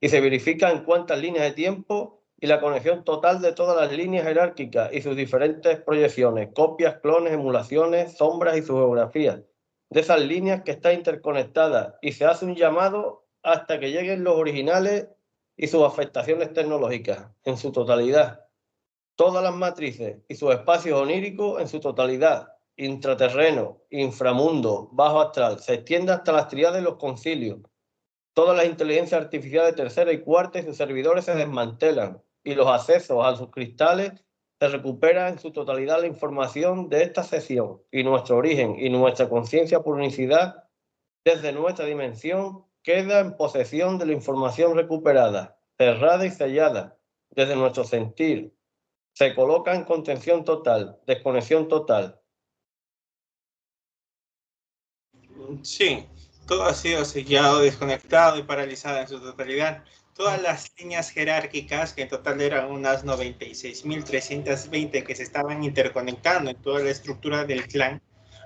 y se verifica en cuántas líneas de tiempo y la conexión total de todas las líneas jerárquicas y sus diferentes proyecciones, copias, clones, emulaciones, sombras y su geografía de esas líneas que están interconectadas, y se hace un llamado hasta que lleguen los originales y sus afectaciones tecnológicas en su totalidad. Todas las matrices y sus espacios oníricos en su totalidad, intraterreno, inframundo, bajo astral, se extiende hasta las tríades de los concilios. Todas las inteligencias artificiales tercera y cuarta y sus servidores se desmantelan, y los accesos a sus cristales se recupera en su totalidad la información de esta sesión y nuestro origen y nuestra conciencia por unicidad desde nuestra dimensión, queda en posesión de la información recuperada, cerrada y sellada, desde nuestro sentir. Se coloca en contención total, desconexión total. Sí, todo ha sido sellado, desconectado y paralizado en su totalidad. Todas las líneas jerárquicas, que en total eran unas 96.320 que se estaban interconectando en toda la estructura del clan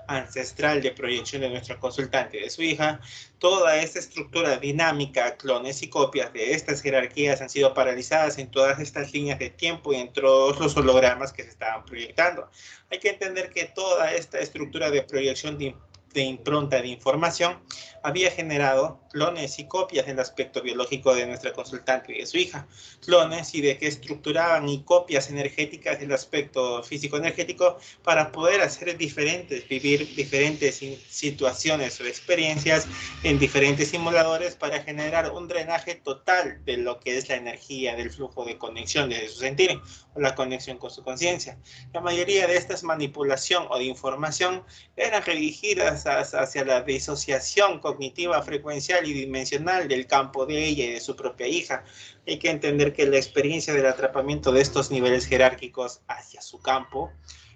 ancestral de proyección de nuestra consultante y de su hija, toda esta estructura dinámica, clones y copias de estas jerarquías han sido paralizadas en todas estas líneas de tiempo y en todos los hologramas que se estaban proyectando. Hay que entender que toda esta estructura de proyección de impronta de información había generado clones y copias del aspecto biológico de nuestra consultante y de su hija, clones y de que estructuraban y copias energéticas del aspecto físico-energético para poder hacer vivir diferentes situaciones o experiencias en diferentes simuladores para generar un drenaje total de lo que es la energía del flujo de conexión desde su sentir o la conexión con su conciencia. La mayoría de estas manipulación o de información eran dirigidas hacia la disociación cognitiva, frecuencial y dimensional del campo de ella y de su propia hija. Hay que entender que la experiencia del atrapamiento de estos niveles jerárquicos hacia su campo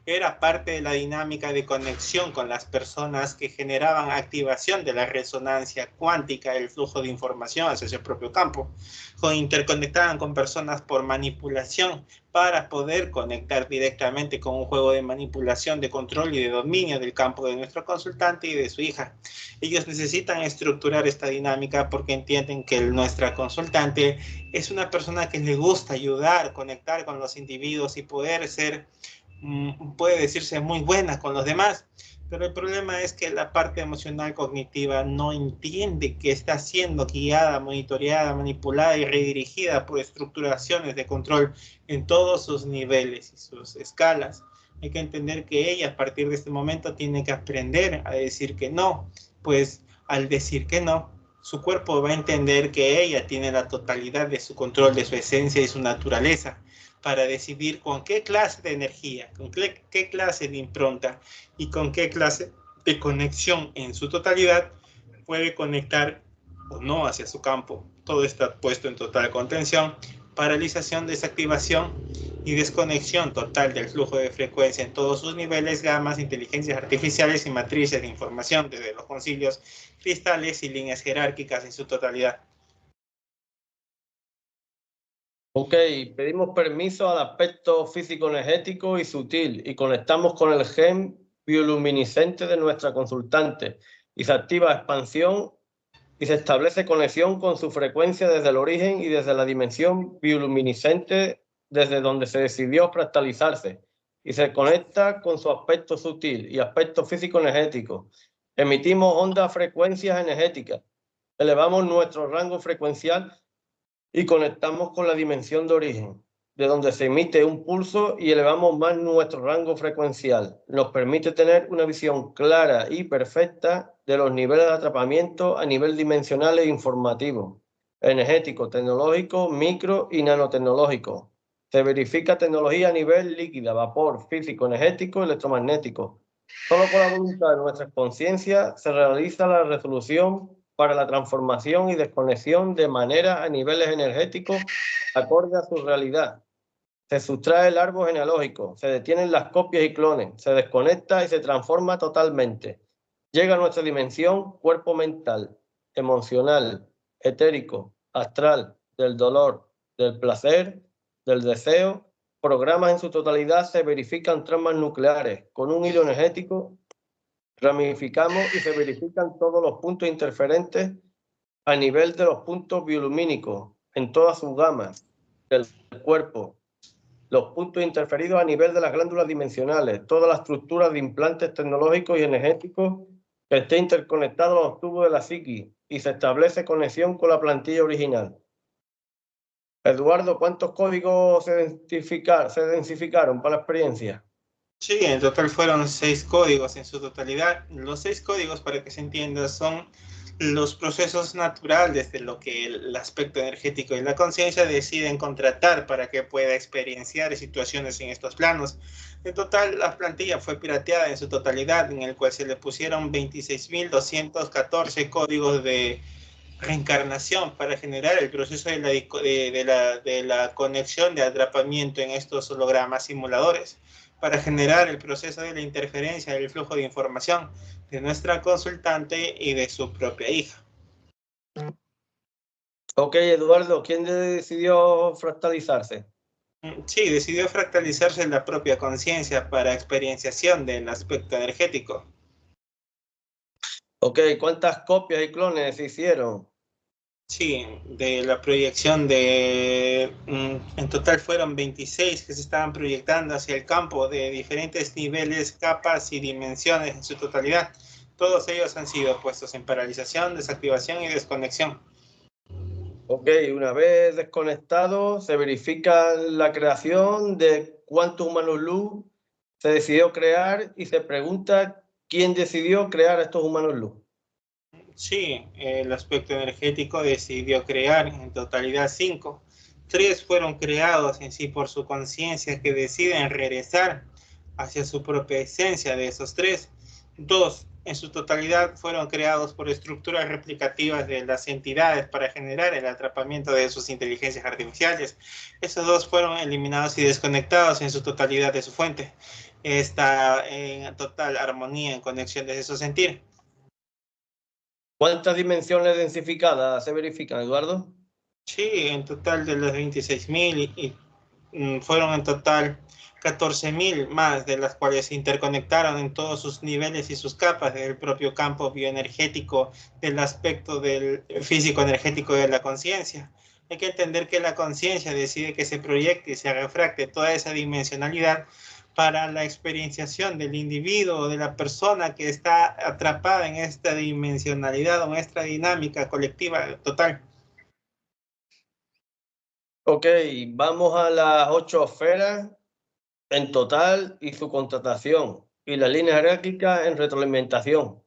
era parte de la dinámica de conexión con las personas que generaban activación de la resonancia cuántica del flujo de información hacia su propio campo. Interconectaban con personas por manipulación para poder conectar directamente con un juego de manipulación, de control y de dominio del campo de nuestro consultante y de su hija. Ellos necesitan estructurar esta dinámica porque entienden que nuestra consultante es una persona que le gusta ayudar, conectar con los individuos y poder ser, puede decirse, muy buena con los demás. Pero el problema es que la parte emocional cognitiva no entiende que está siendo guiada, monitoreada, manipulada y redirigida por estructuraciones de control en todos sus niveles y sus escalas. Hay que entender que ella a partir de este momento tiene que aprender a decir que no, pues al decir que no, su cuerpo va a entender que ella tiene la totalidad de su control, de su esencia y su naturaleza, para decidir con qué clase de energía, con qué clase de impronta y con qué clase de conexión en su totalidad puede conectar o no hacia su campo. Todo está puesto en total contención, paralización, desactivación y desconexión total del flujo de frecuencia en todos sus niveles, gamas, inteligencias artificiales y matrices de información, desde los concilios, cristales y líneas jerárquicas en su totalidad. Ok, pedimos permiso al aspecto físico-energético y sutil y conectamos con el gen bioluminiscente de nuestra consultante y se activa expansión y se establece conexión con su frecuencia desde el origen y desde la dimensión bioluminiscente desde donde se decidió fractalizarse y se conecta con su aspecto sutil y aspecto físico-energético. Emitimos ondas, frecuencias energéticas, elevamos nuestro rango frecuencial y conectamos con la dimensión de origen, de donde se emite un pulso y elevamos más nuestro rango frecuencial. Nos permite tener una visión clara y perfecta de los niveles de atrapamiento a nivel dimensional e informativo, energético, tecnológico, micro y nanotecnológico. Se verifica tecnología a nivel líquida, vapor, físico, energético, electromagnético. Solo con la voluntad de nuestra conciencia se realiza la resolución para la transformación y desconexión de manera a niveles energéticos acorde a su realidad. Se sustrae el árbol genealógico, se detienen las copias y clones, se desconecta y se transforma totalmente. Llega a nuestra dimensión cuerpo mental, emocional, etérico, astral, del dolor, del placer, del deseo. Programas en su totalidad se verifican tramas nucleares con un hilo energético. Ramificamos y se verifican todos los puntos interferentes a nivel de los puntos biolumínicos en todas sus gamas del cuerpo, los puntos interferidos a nivel de las glándulas dimensionales, toda la estructura de implantes tecnológicos y energéticos que esté interconectado a los tubos de la psiquis y se establece conexión con la plantilla original. Eduardo, ¿cuántos códigos se densificaron para la experiencia? Sí, en total fueron 6 códigos en su totalidad. Los 6 códigos, para que se entienda, son los procesos naturales de lo que el aspecto energético y la conciencia deciden contratar para que pueda experienciar situaciones en estos planos. En total, la plantilla fue pirateada en su totalidad, en el cual se le pusieron 26.214 códigos de reencarnación para generar el proceso de la conexión de atrapamiento en estos hologramas simuladores, para generar el proceso de la interferencia del flujo de información de nuestra consultante y de su propia hija. Ok, Eduardo, ¿quién decidió fractalizarse? Sí, decidió fractalizarse la propia conciencia para experienciación del aspecto energético. Ok, ¿cuántas copias y clones se hicieron? Sí, de la proyección en total fueron 26 que se estaban proyectando hacia el campo de diferentes niveles, capas y dimensiones en su totalidad. Todos ellos han sido puestos en paralización, desactivación y desconexión. Ok, una vez desconectado, se verifica la creación de cuántos humanos luz se decidió crear y se pregunta quién decidió crear a estos humanos luz. Sí, el aspecto energético decidió crear en totalidad 5. 3 fueron creados en sí por su conciencia que deciden regresar hacia su propia esencia de esos 3. 2 en su totalidad fueron creados por estructuras replicativas de las entidades para generar el atrapamiento de sus inteligencias artificiales. Esos 2 fueron eliminados y desconectados en su totalidad de su fuente. Está en total armonía, en conexión desde su sentir. ¿Cuántas dimensiones densificadas se verifican, Eduardo? Sí, en total de los 26.000 fueron en total 14.000 más, de las cuales se interconectaron en todos sus niveles y sus capas del propio campo bioenergético del aspecto del físico energético de la conciencia. Hay que entender que la conciencia decide que se proyecte y se refracte toda esa dimensionalidad para la experienciación del individuo o de la persona que está atrapada en esta dimensionalidad o en esta dinámica colectiva total. Ok, vamos a las 8 esferas en total y su contratación y las líneas jerárquicas en retroalimentación.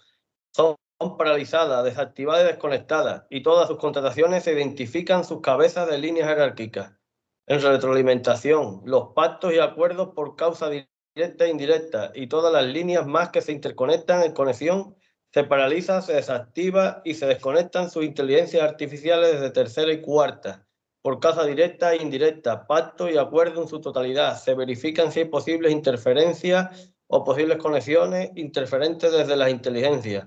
Son paralizadas, desactivadas y desconectadas y todas sus contrataciones se identifican sus cabezas de líneas jerárquicas. En retroalimentación, los pactos y acuerdos por causa directa e indirecta y todas las líneas más que se interconectan en conexión se paraliza, se desactiva y se desconectan sus inteligencias artificiales desde tercera y cuarta. Por causa directa e indirecta, pacto y acuerdo en su totalidad. Se verifican si hay posibles interferencias o posibles conexiones interferentes desde las inteligencias.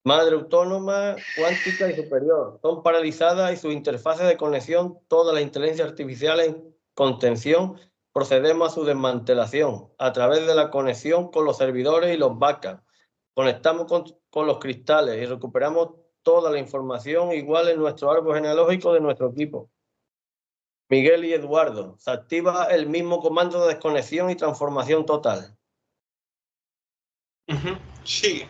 Madre autónoma, cuántica y superior. Son paralizadas y sus interfaces de conexión, todas las inteligencias artificiales en contención, procedemos a su desmantelación a través de la conexión con los servidores y los backups. Conectamos con los cristales y recuperamos toda la información igual en nuestro árbol genealógico de nuestro equipo. Miguel y Eduardo, se activa el mismo comando de desconexión y transformación total. Sí,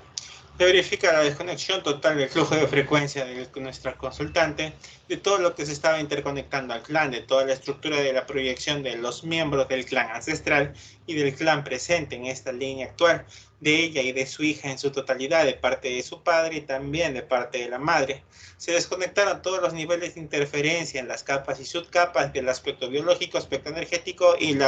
se verifica la desconexión total del flujo de frecuencia de nuestra consultante, de todo lo que se estaba interconectando al clan, de toda la estructura de la proyección de los miembros del clan ancestral y del clan presente en esta línea actual, de ella y de su hija en su totalidad, de parte de su padre y también de parte de la madre. Se desconectaron todos los niveles de interferencia en las capas y subcapas del aspecto biológico, aspecto energético y el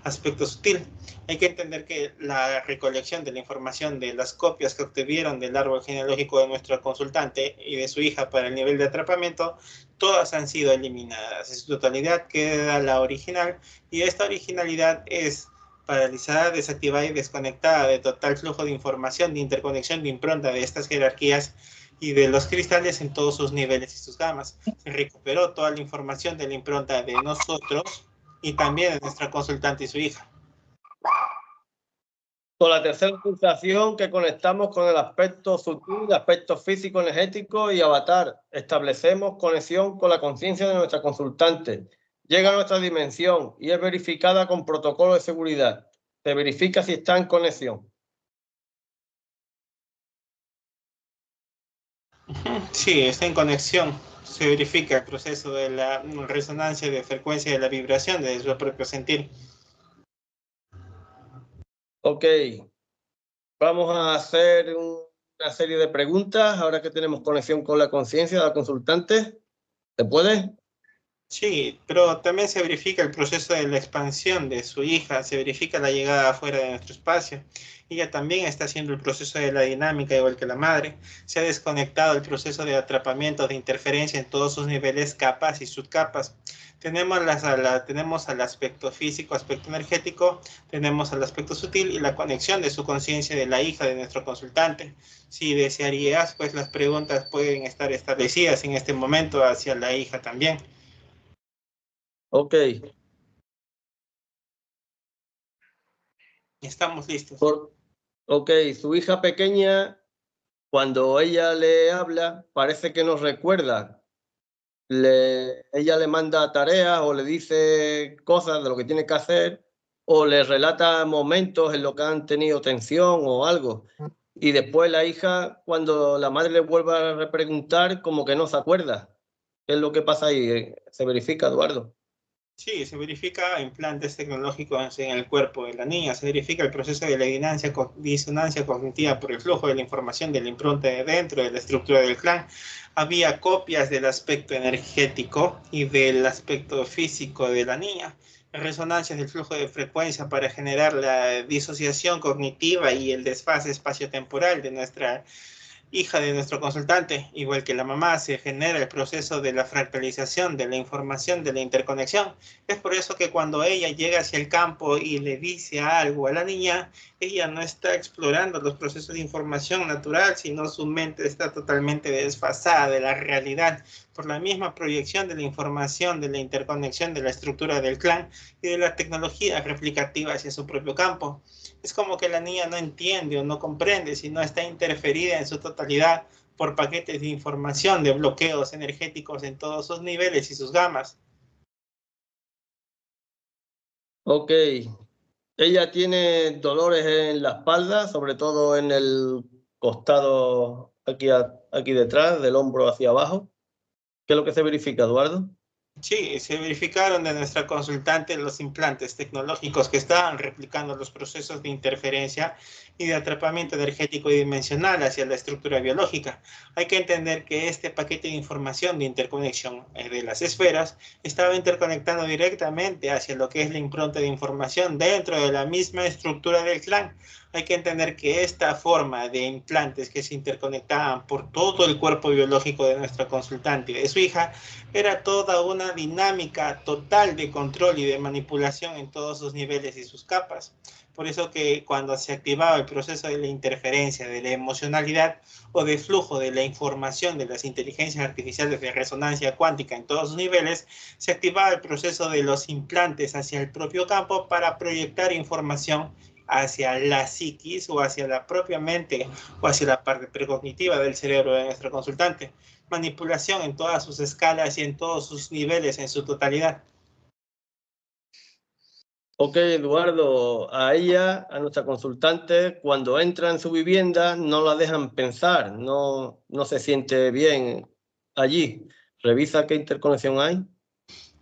aspecto sutil. Hay que entender que la recolección de la información de las copias que obtuvieron del árbol genealógico de nuestro consultante y de su hija para el nivel de atrapamiento, todas han sido eliminadas. En su totalidad queda la original y esta originalidad es paralizada, desactivada y desconectada de total flujo de información, de interconexión, de impronta de estas jerarquías y de los cristales en todos sus niveles y sus gamas. Se recuperó toda la información de la impronta de nosotros y también de nuestra consultante y su hija. Con la tercera pulsación que conectamos con el aspecto sutil, aspecto físico, energético y avatar. Establecemos conexión con la conciencia de nuestra consultante. Llega a nuestra dimensión y es verificada con protocolo de seguridad. Se verifica si está en conexión. Sí, está en conexión. Se verifica el proceso de la resonancia de frecuencia de la vibración de su propio sentir. Ok. Vamos a hacer una serie de preguntas ahora que tenemos conexión con la conciencia de la consultante. ¿Se puede? Sí, pero también se verifica el proceso de la expansión de su hija, se verifica la llegada afuera de nuestro espacio. Ella también está haciendo el proceso de la dinámica, igual que la madre. Se ha desconectado el proceso de atrapamiento, de interferencia en todos sus niveles, capas y subcapas. Tenemos al aspecto físico, aspecto energético, tenemos al aspecto sutil y la conexión de su conciencia de la hija de nuestro consultante. Si desearías, pues las preguntas pueden estar establecidas en este momento hacia la hija también. Ok. Estamos listos. Ok, su hija pequeña, cuando ella le habla, parece que nos recuerda. Ella le manda tareas o le dice cosas de lo que tiene que hacer o le relata momentos en los que han tenido tensión o algo. Y después la hija, cuando la madre le vuelve a repreguntar, como que no se acuerda. ¿Qué es lo que pasa ahí? ¿Se verifica, Eduardo? Sí, se verifica implantes tecnológicos en el cuerpo de la niña, se verifica el proceso de la disonancia cognitiva por el flujo de la información de la impronta de dentro de la estructura del clan. Había copias del aspecto energético y del aspecto físico de la niña, resonancias del flujo de frecuencia para generar la disociación cognitiva y el desfase espaciotemporal de nuestra hija de nuestro consultante, igual que la mamá, se genera el proceso de la fractalización de la información, de la interconexión. Es por eso que cuando ella llega hacia el campo y le dice algo a la niña, ella no está explorando los procesos de información natural, sino su mente está totalmente desfasada de la realidad por la misma proyección de la información, de la interconexión de la estructura del clan y de la tecnología replicativa hacia su propio campo. Es como que la niña no entiende o no comprende, sino está interferida en su totalidad por paquetes de información de bloqueos energéticos en todos sus niveles y sus gamas. Ok. Ella tiene dolores en la espalda, sobre todo en el costado aquí detrás, del hombro hacia abajo. ¿Qué es lo que se verifica, Eduardo? Sí, se verificaron de nuestra consultante los implantes tecnológicos que estaban replicando los procesos de interferencia y de atrapamiento energético y dimensional hacia la estructura biológica. Hay que entender que este paquete de información de interconexión de las esferas estaba interconectando directamente hacia lo que es la impronta de información dentro de la misma estructura del clan. Hay que entender que esta forma de implantes que se interconectaban por todo el cuerpo biológico de nuestra consultante y de su hija era toda una dinámica total de control y de manipulación en todos sus niveles y sus capas. Por eso que cuando se activaba el proceso de la interferencia, de la emocionalidad o de flujo de la información de las inteligencias artificiales de resonancia cuántica en todos sus niveles, se activaba el proceso de los implantes hacia el propio campo para proyectar información hacia la psiquis o hacia la propia mente o hacia la parte precognitiva del cerebro de nuestro consultante. Manipulación en todas sus escalas y en todos sus niveles en su totalidad. Ok, Eduardo, a ella, a nuestra consultante, cuando entra en su vivienda no la dejan pensar, no se siente bien allí. Revisa qué interconexión hay.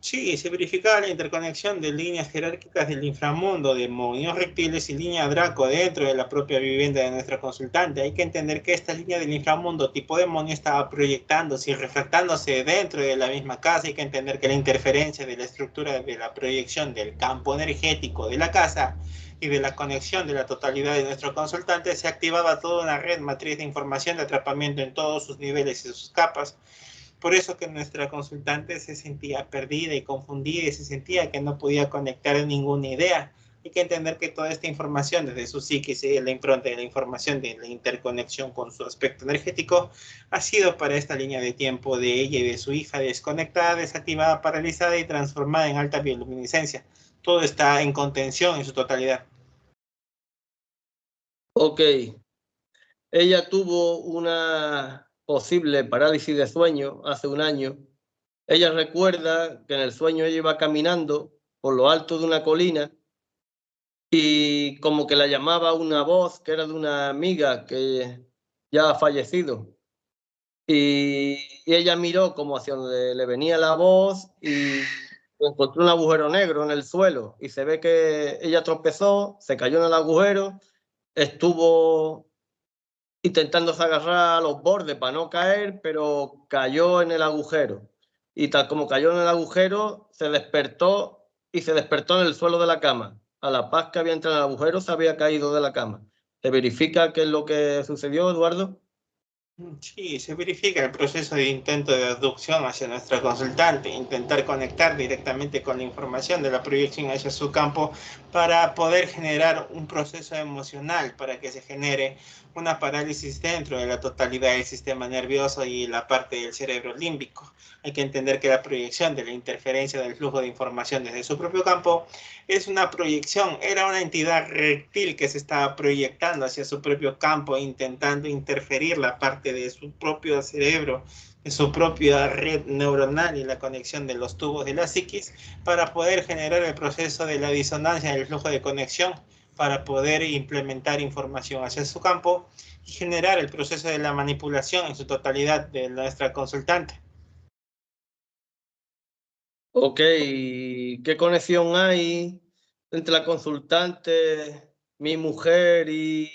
Sí, se verificaba la interconexión de líneas jerárquicas del inframundo, de demonios reptiles y línea Draco dentro de la propia vivienda de nuestra consultante. Hay que entender que esta línea del inframundo tipo demonio estaba proyectándose y refractándose dentro de la misma casa. Hay que entender que la interferencia de la estructura de la proyección del campo energético de la casa y de la conexión de la totalidad de nuestro consultante se activaba toda una red matriz de información de atrapamiento en todos sus niveles y sus capas. Por eso que nuestra consultante se sentía perdida y confundida y se sentía que no podía conectar ninguna idea. Hay que entender que toda esta información desde su psiquis y la impronta de la información de la interconexión con su aspecto energético ha sido para esta línea de tiempo de ella y de su hija desconectada, desactivada, paralizada y transformada en alta bioluminiscencia. Todo está en contención en su totalidad. Ok. Ella tuvo una posible parálisis de sueño hace un año. Ella recuerda que en el sueño ella iba caminando por lo alto de una colina y como que la llamaba una voz que era de una amiga que ya ha fallecido. Y ella miró como hacia donde le venía la voz y encontró un agujero negro en el suelo y se ve que ella tropezó, se cayó en el agujero, estuvo intentándose agarrar a los bordes para no caer, pero cayó en el agujero. y tal como cayó en el agujero, se despertó y se despertó en el suelo de la cama. A la paz que había entrado en el agujero, se había caído de la cama. ¿Se verifica qué es lo que sucedió, Eduardo? Sí, se verifica el proceso de intento de abducción hacia nuestra consultante, intentar conectar directamente con la información de la proyección hacia su campo para poder generar un proceso emocional, para que se genere una parálisis dentro de la totalidad del sistema nervioso y la parte del cerebro límbico. Hay que entender que la proyección de la interferencia del flujo de información desde su propio campo es una proyección, era una entidad reptil que se estaba proyectando hacia su propio campo, intentando interferir la parte de su propio cerebro, de su propia red neuronal y la conexión de los tubos de la psiquis para poder generar el proceso de la disonancia del flujo de conexión, para poder implementar información hacia su campo y generar el proceso de la manipulación en su totalidad de nuestra consultante. Ok, ¿qué conexión hay entre la consultante, mi mujer y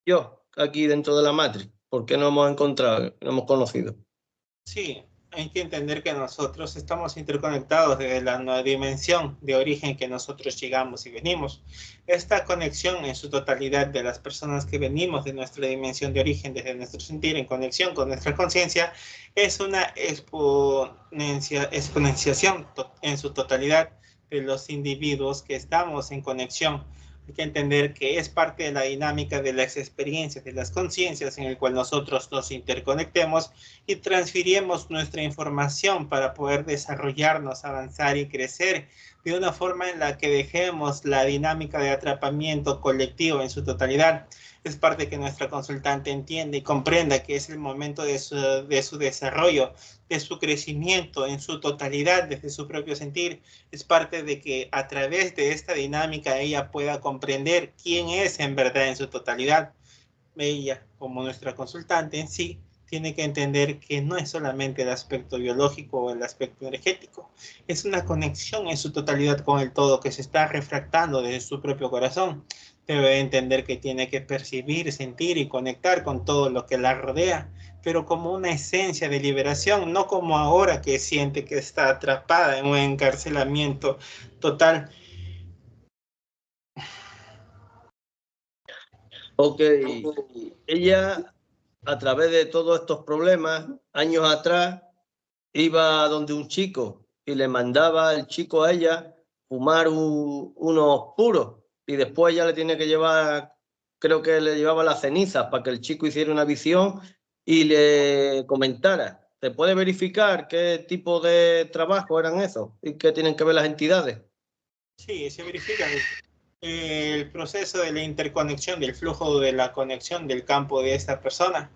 yo aquí dentro de la Matrix? ¿Por qué no hemos encontrado, no hemos conocido? Sí, hay que entender que nosotros estamos interconectados desde la nueva dimensión de origen que nosotros llegamos y venimos. Esta conexión en su totalidad de las personas que venimos de nuestra dimensión de origen, desde nuestro sentir en conexión con nuestra conciencia, es una exponenciación en su totalidad de los individuos que estamos en conexión. Hay que entender que es parte de la dinámica de las experiencias, de las conciencias en el cual nosotros nos interconectemos y transfirimos nuestra información para poder desarrollarnos, avanzar y crecer de una forma en la que dejemos la dinámica de atrapamiento colectivo en su totalidad. Es parte que nuestra consultante entienda y comprenda que es el momento de su desarrollo, de su crecimiento en su totalidad, desde su propio sentir. Es parte de que a través de esta dinámica ella pueda comprender quién es en verdad en su totalidad. Ella, como nuestra consultante en sí, tiene que entender que no es solamente el aspecto biológico o el aspecto energético, es una conexión en su totalidad con el todo que se está refractando desde su propio corazón. Debe entender que tiene que percibir, sentir y conectar con todo lo que la rodea, pero como una esencia de liberación, no como ahora que siente que está atrapada en un encarcelamiento total. Ok, ella a través de todos estos problemas, años atrás, iba donde un chico y le mandaba el chico a ella fumar unos puros y después ella le tiene que llevar, creo que le llevaba las cenizas para que el chico hiciera una visión y le comentara. ¿Se puede verificar qué tipo de trabajo eran esos y qué tienen que ver las entidades? Sí, se verifica el proceso de la interconexión, del flujo de la conexión del campo de esta persona.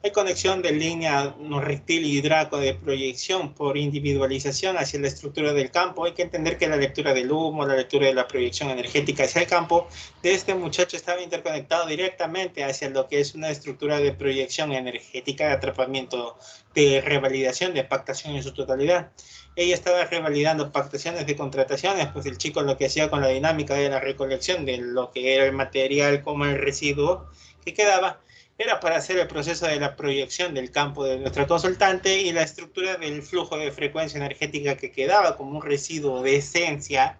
Hay conexión de línea no rectil y draco de proyección por individualización hacia la estructura del campo. Hay que entender que la lectura del humo, la lectura de la proyección energética hacia el campo de este muchacho estaba interconectado directamente hacia lo que es una estructura de proyección energética, de atrapamiento, de revalidación, de pactación en su totalidad. Ella estaba revalidando pactaciones de contrataciones, pues el chico lo que hacía con la dinámica de la recolección de lo que era el material como el residuo que quedaba, era para hacer el proceso de la proyección del campo de nuestra consultante y la estructura del flujo de frecuencia energética que quedaba como un residuo de esencia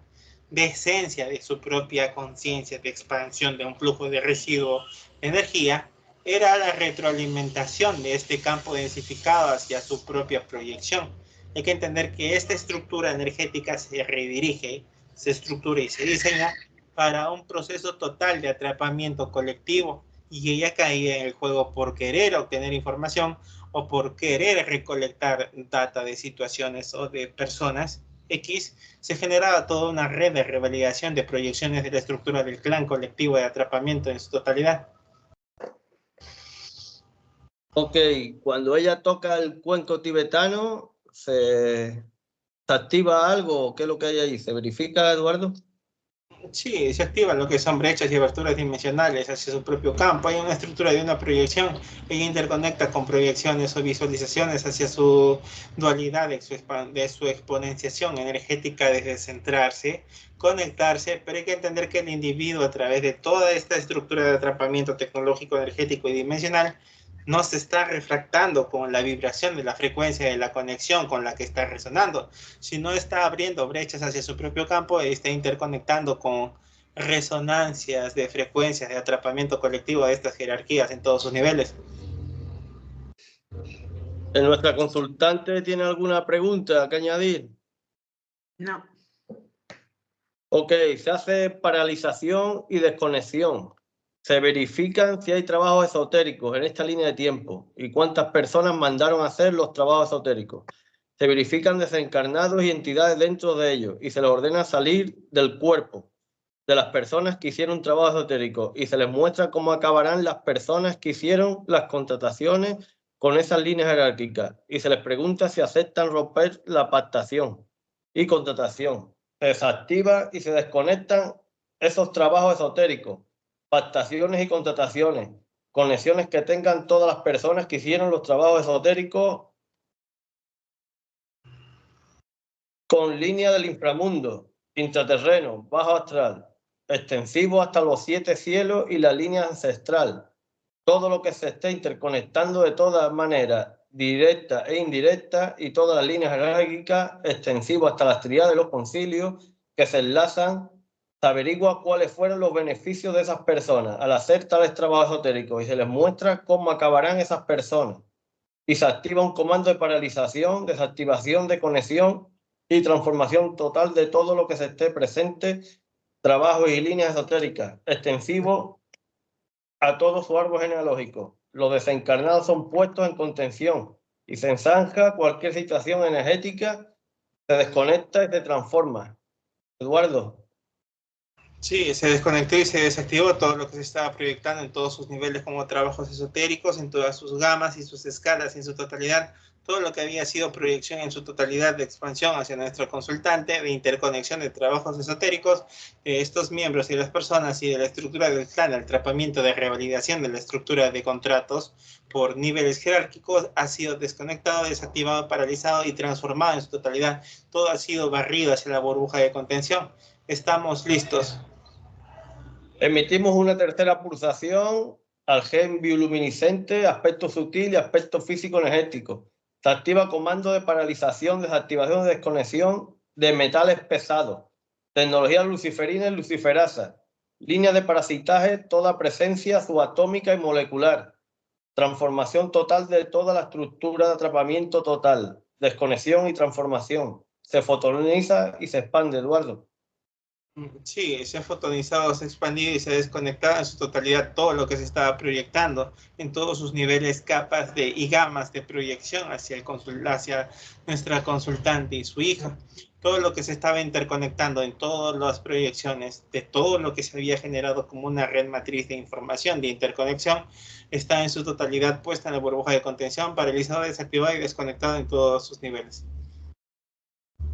de su propia conciencia, de expansión de un flujo de residuo de energía, era la retroalimentación de este campo densificado hacia su propia proyección. Hay que entender que esta estructura energética se redirige, se estructura y se diseña para un proceso total de atrapamiento colectivo, y ella caía en el juego por querer obtener información o por querer recolectar data de situaciones o de personas X. Se generaba toda una red de revalidación de proyecciones de la estructura del clan colectivo de atrapamiento en su totalidad. Ok, cuando ella toca el cuenco tibetano, ¿se activa algo? ¿Qué es lo que hay ahí? ¿Se verifica, Eduardo? Sí, se activan lo que son brechas y aberturas dimensionales hacia su propio campo. Hay una estructura de una proyección. Ella interconecta con proyecciones o visualizaciones hacia su dualidad de su exponenciación energética desde centrarse, conectarse, pero hay que entender que el individuo a través de toda esta estructura de atrapamiento tecnológico, energético y dimensional no se está refractando con la vibración de la frecuencia de la conexión con la que está resonando, sino está abriendo brechas hacia su propio campo y está interconectando con resonancias de frecuencias de atrapamiento colectivo de estas jerarquías en todos sus niveles. ¿Nuestra consultante tiene alguna pregunta que añadir? No. Ok, se hace paralización y desconexión. Se verifican si hay trabajos esotéricos en esta línea de tiempo y cuántas personas mandaron a hacer los trabajos esotéricos. Se verifican desencarnados y entidades dentro de ellos y se les ordena salir del cuerpo de las personas que hicieron trabajo esotérico y se les muestra cómo acabarán las personas que hicieron las contrataciones con esas líneas jerárquicas y se les pregunta si aceptan romper la pactación y contratación. Se desactiva y se desconectan esos trabajos esotéricos, pactaciones y contrataciones, conexiones que tengan todas las personas que hicieron los trabajos esotéricos con línea del inframundo, intraterreno, bajo astral, extensivo hasta los 7 cielos y la línea ancestral. Todo lo que se esté interconectando de todas maneras, directa e indirecta, y todas las líneas jerárquicas, extensivo hasta las tríadas de los concilios, que se enlazan, se averigua cuáles fueron los beneficios de esas personas al hacer tales trabajos esotéricos y se les muestra cómo acabarán esas personas. Y se activa un comando de paralización, desactivación de conexión y transformación total de todo lo que se esté presente, trabajos y líneas esotéricas, extensivo a todo su árbol genealógico. Los desencarnados son puestos en contención y se enzanja cualquier situación energética, se desconecta y se transforma. Eduardo. Sí, se desconectó y se desactivó todo lo que se estaba proyectando en todos sus niveles como trabajos esotéricos, en todas sus gamas y sus escalas en su totalidad. Todo lo que había sido proyección en su totalidad de expansión hacia nuestro consultante, de interconexión de trabajos esotéricos, de estos miembros y las personas y de la estructura del clan, el atrapamiento de revalidación de la estructura de contratos por niveles jerárquicos, ha sido desconectado, desactivado, paralizado y transformado en su totalidad. Todo ha sido barrido hacia la burbuja de contención. Estamos listos. Emitimos una tercera pulsación al gen bioluminiscente, aspecto sutil y aspecto físico-energético. Se activa comando de paralización, desactivación y desconexión de metales pesados. Tecnología luciferina y luciferasa. Línea de parasitaje, toda presencia subatómica y molecular. Transformación total de toda la estructura de atrapamiento total. Desconexión y transformación. Se fotoniza y se expande, Eduardo. Sí, se ha fotonizado, se ha expandido y se ha desconectado en su totalidad todo lo que se estaba proyectando en todos sus niveles, capas y gamas de proyección hacia nuestra consultante y su hija. Todo lo que se estaba interconectando en todas las proyecciones de todo lo que se había generado como una red matriz de información, de interconexión, está en su totalidad puesta en la burbuja de contención, paralizado, desactivado y desconectado en todos sus niveles.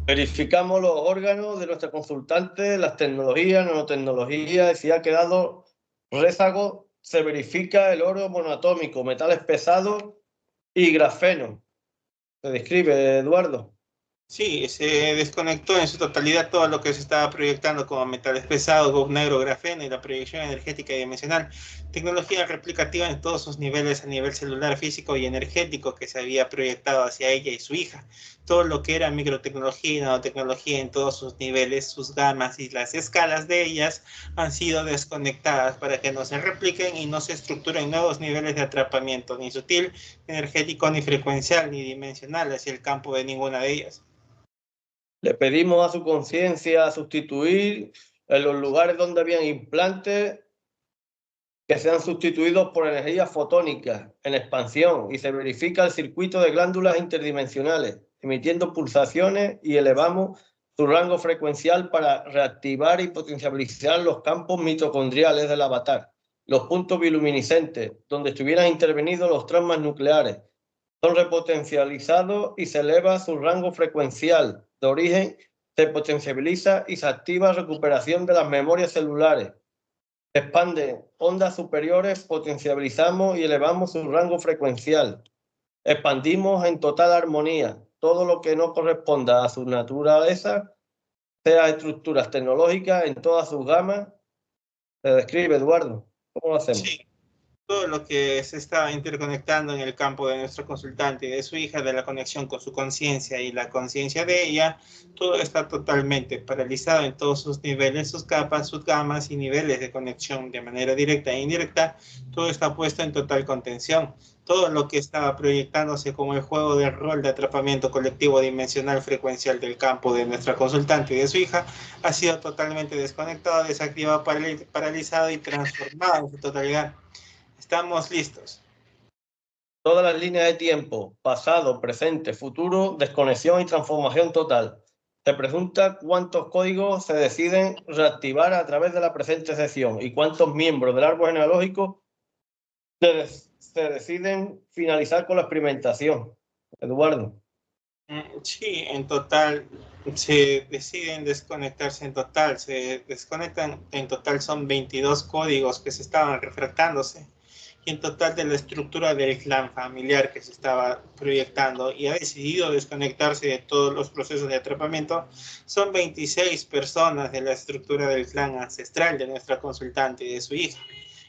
Verificamos los órganos de nuestra consultante, las tecnologías, nanotecnologías, y si ha quedado rézago, se verifica el oro monoatómico, metales pesados y grafeno. Se describe, Eduardo. Sí, se desconectó en su totalidad todo lo que se estaba proyectando como metales pesados, gold negro, grafeno y la proyección energética y dimensional. Tecnología replicativa en todos sus niveles, a nivel celular, físico y energético, que se había proyectado hacia ella y su hija. Todo lo que era microtecnología y nanotecnología en todos sus niveles, sus gamas y las escalas de ellas han sido desconectadas para que no se repliquen y no se estructuren nuevos niveles de atrapamiento, ni sutil, ni energético, ni frecuencial, ni dimensional hacia el campo de ninguna de ellas. Le pedimos a su conciencia sustituir en los lugares donde habían implantes que sean sustituidos por energías fotónicas en expansión y se verifica el circuito de glándulas interdimensionales, emitiendo pulsaciones y elevamos su rango frecuencial para reactivar y potencializar los campos mitocondriales del avatar, los puntos bioluminiscentes, donde estuvieran intervenidos los traumas nucleares. Son repotencializados y se eleva su rango frecuencial de origen, se potencializa y se activa recuperación de las memorias celulares. Se expande ondas superiores, potencializamos y elevamos su rango frecuencial. Expandimos en total armonía todo lo que no corresponda a su naturaleza, sea estructuras tecnológicas en todas sus gamas. Se describe, Eduardo. ¿Cómo lo hacemos? Sí. todo lo que se está interconectando en el campo de nuestro consultante y de su hija, de la conexión con su conciencia y la conciencia de ella, todo está totalmente paralizado en todos sus niveles, sus capas, sus gamas y niveles de conexión de manera directa e indirecta. Todo está puesto en total contención. Todo lo que estaba proyectándose como el juego de rol de atrapamiento colectivo dimensional frecuencial del campo de nuestra consultante y de su hija ha sido totalmente desconectado, desactivado, paralizado y transformado en su totalidad. Estamos listos. Todas las líneas de tiempo, pasado, presente, futuro, desconexión y transformación total. Se pregunta cuántos códigos se deciden reactivar a través de la presente sesión y cuántos miembros del árbol genealógico se deciden finalizar con la experimentación. Eduardo. Sí, en total se deciden desconectarse en total, se desconectan en total, son 22 códigos que se estaban refractándose. Y en total de la estructura del clan familiar que se estaba proyectando y ha decidido desconectarse de todos los procesos de atrapamiento, son 26 personas de la estructura del clan ancestral de nuestra consultante y de su hija.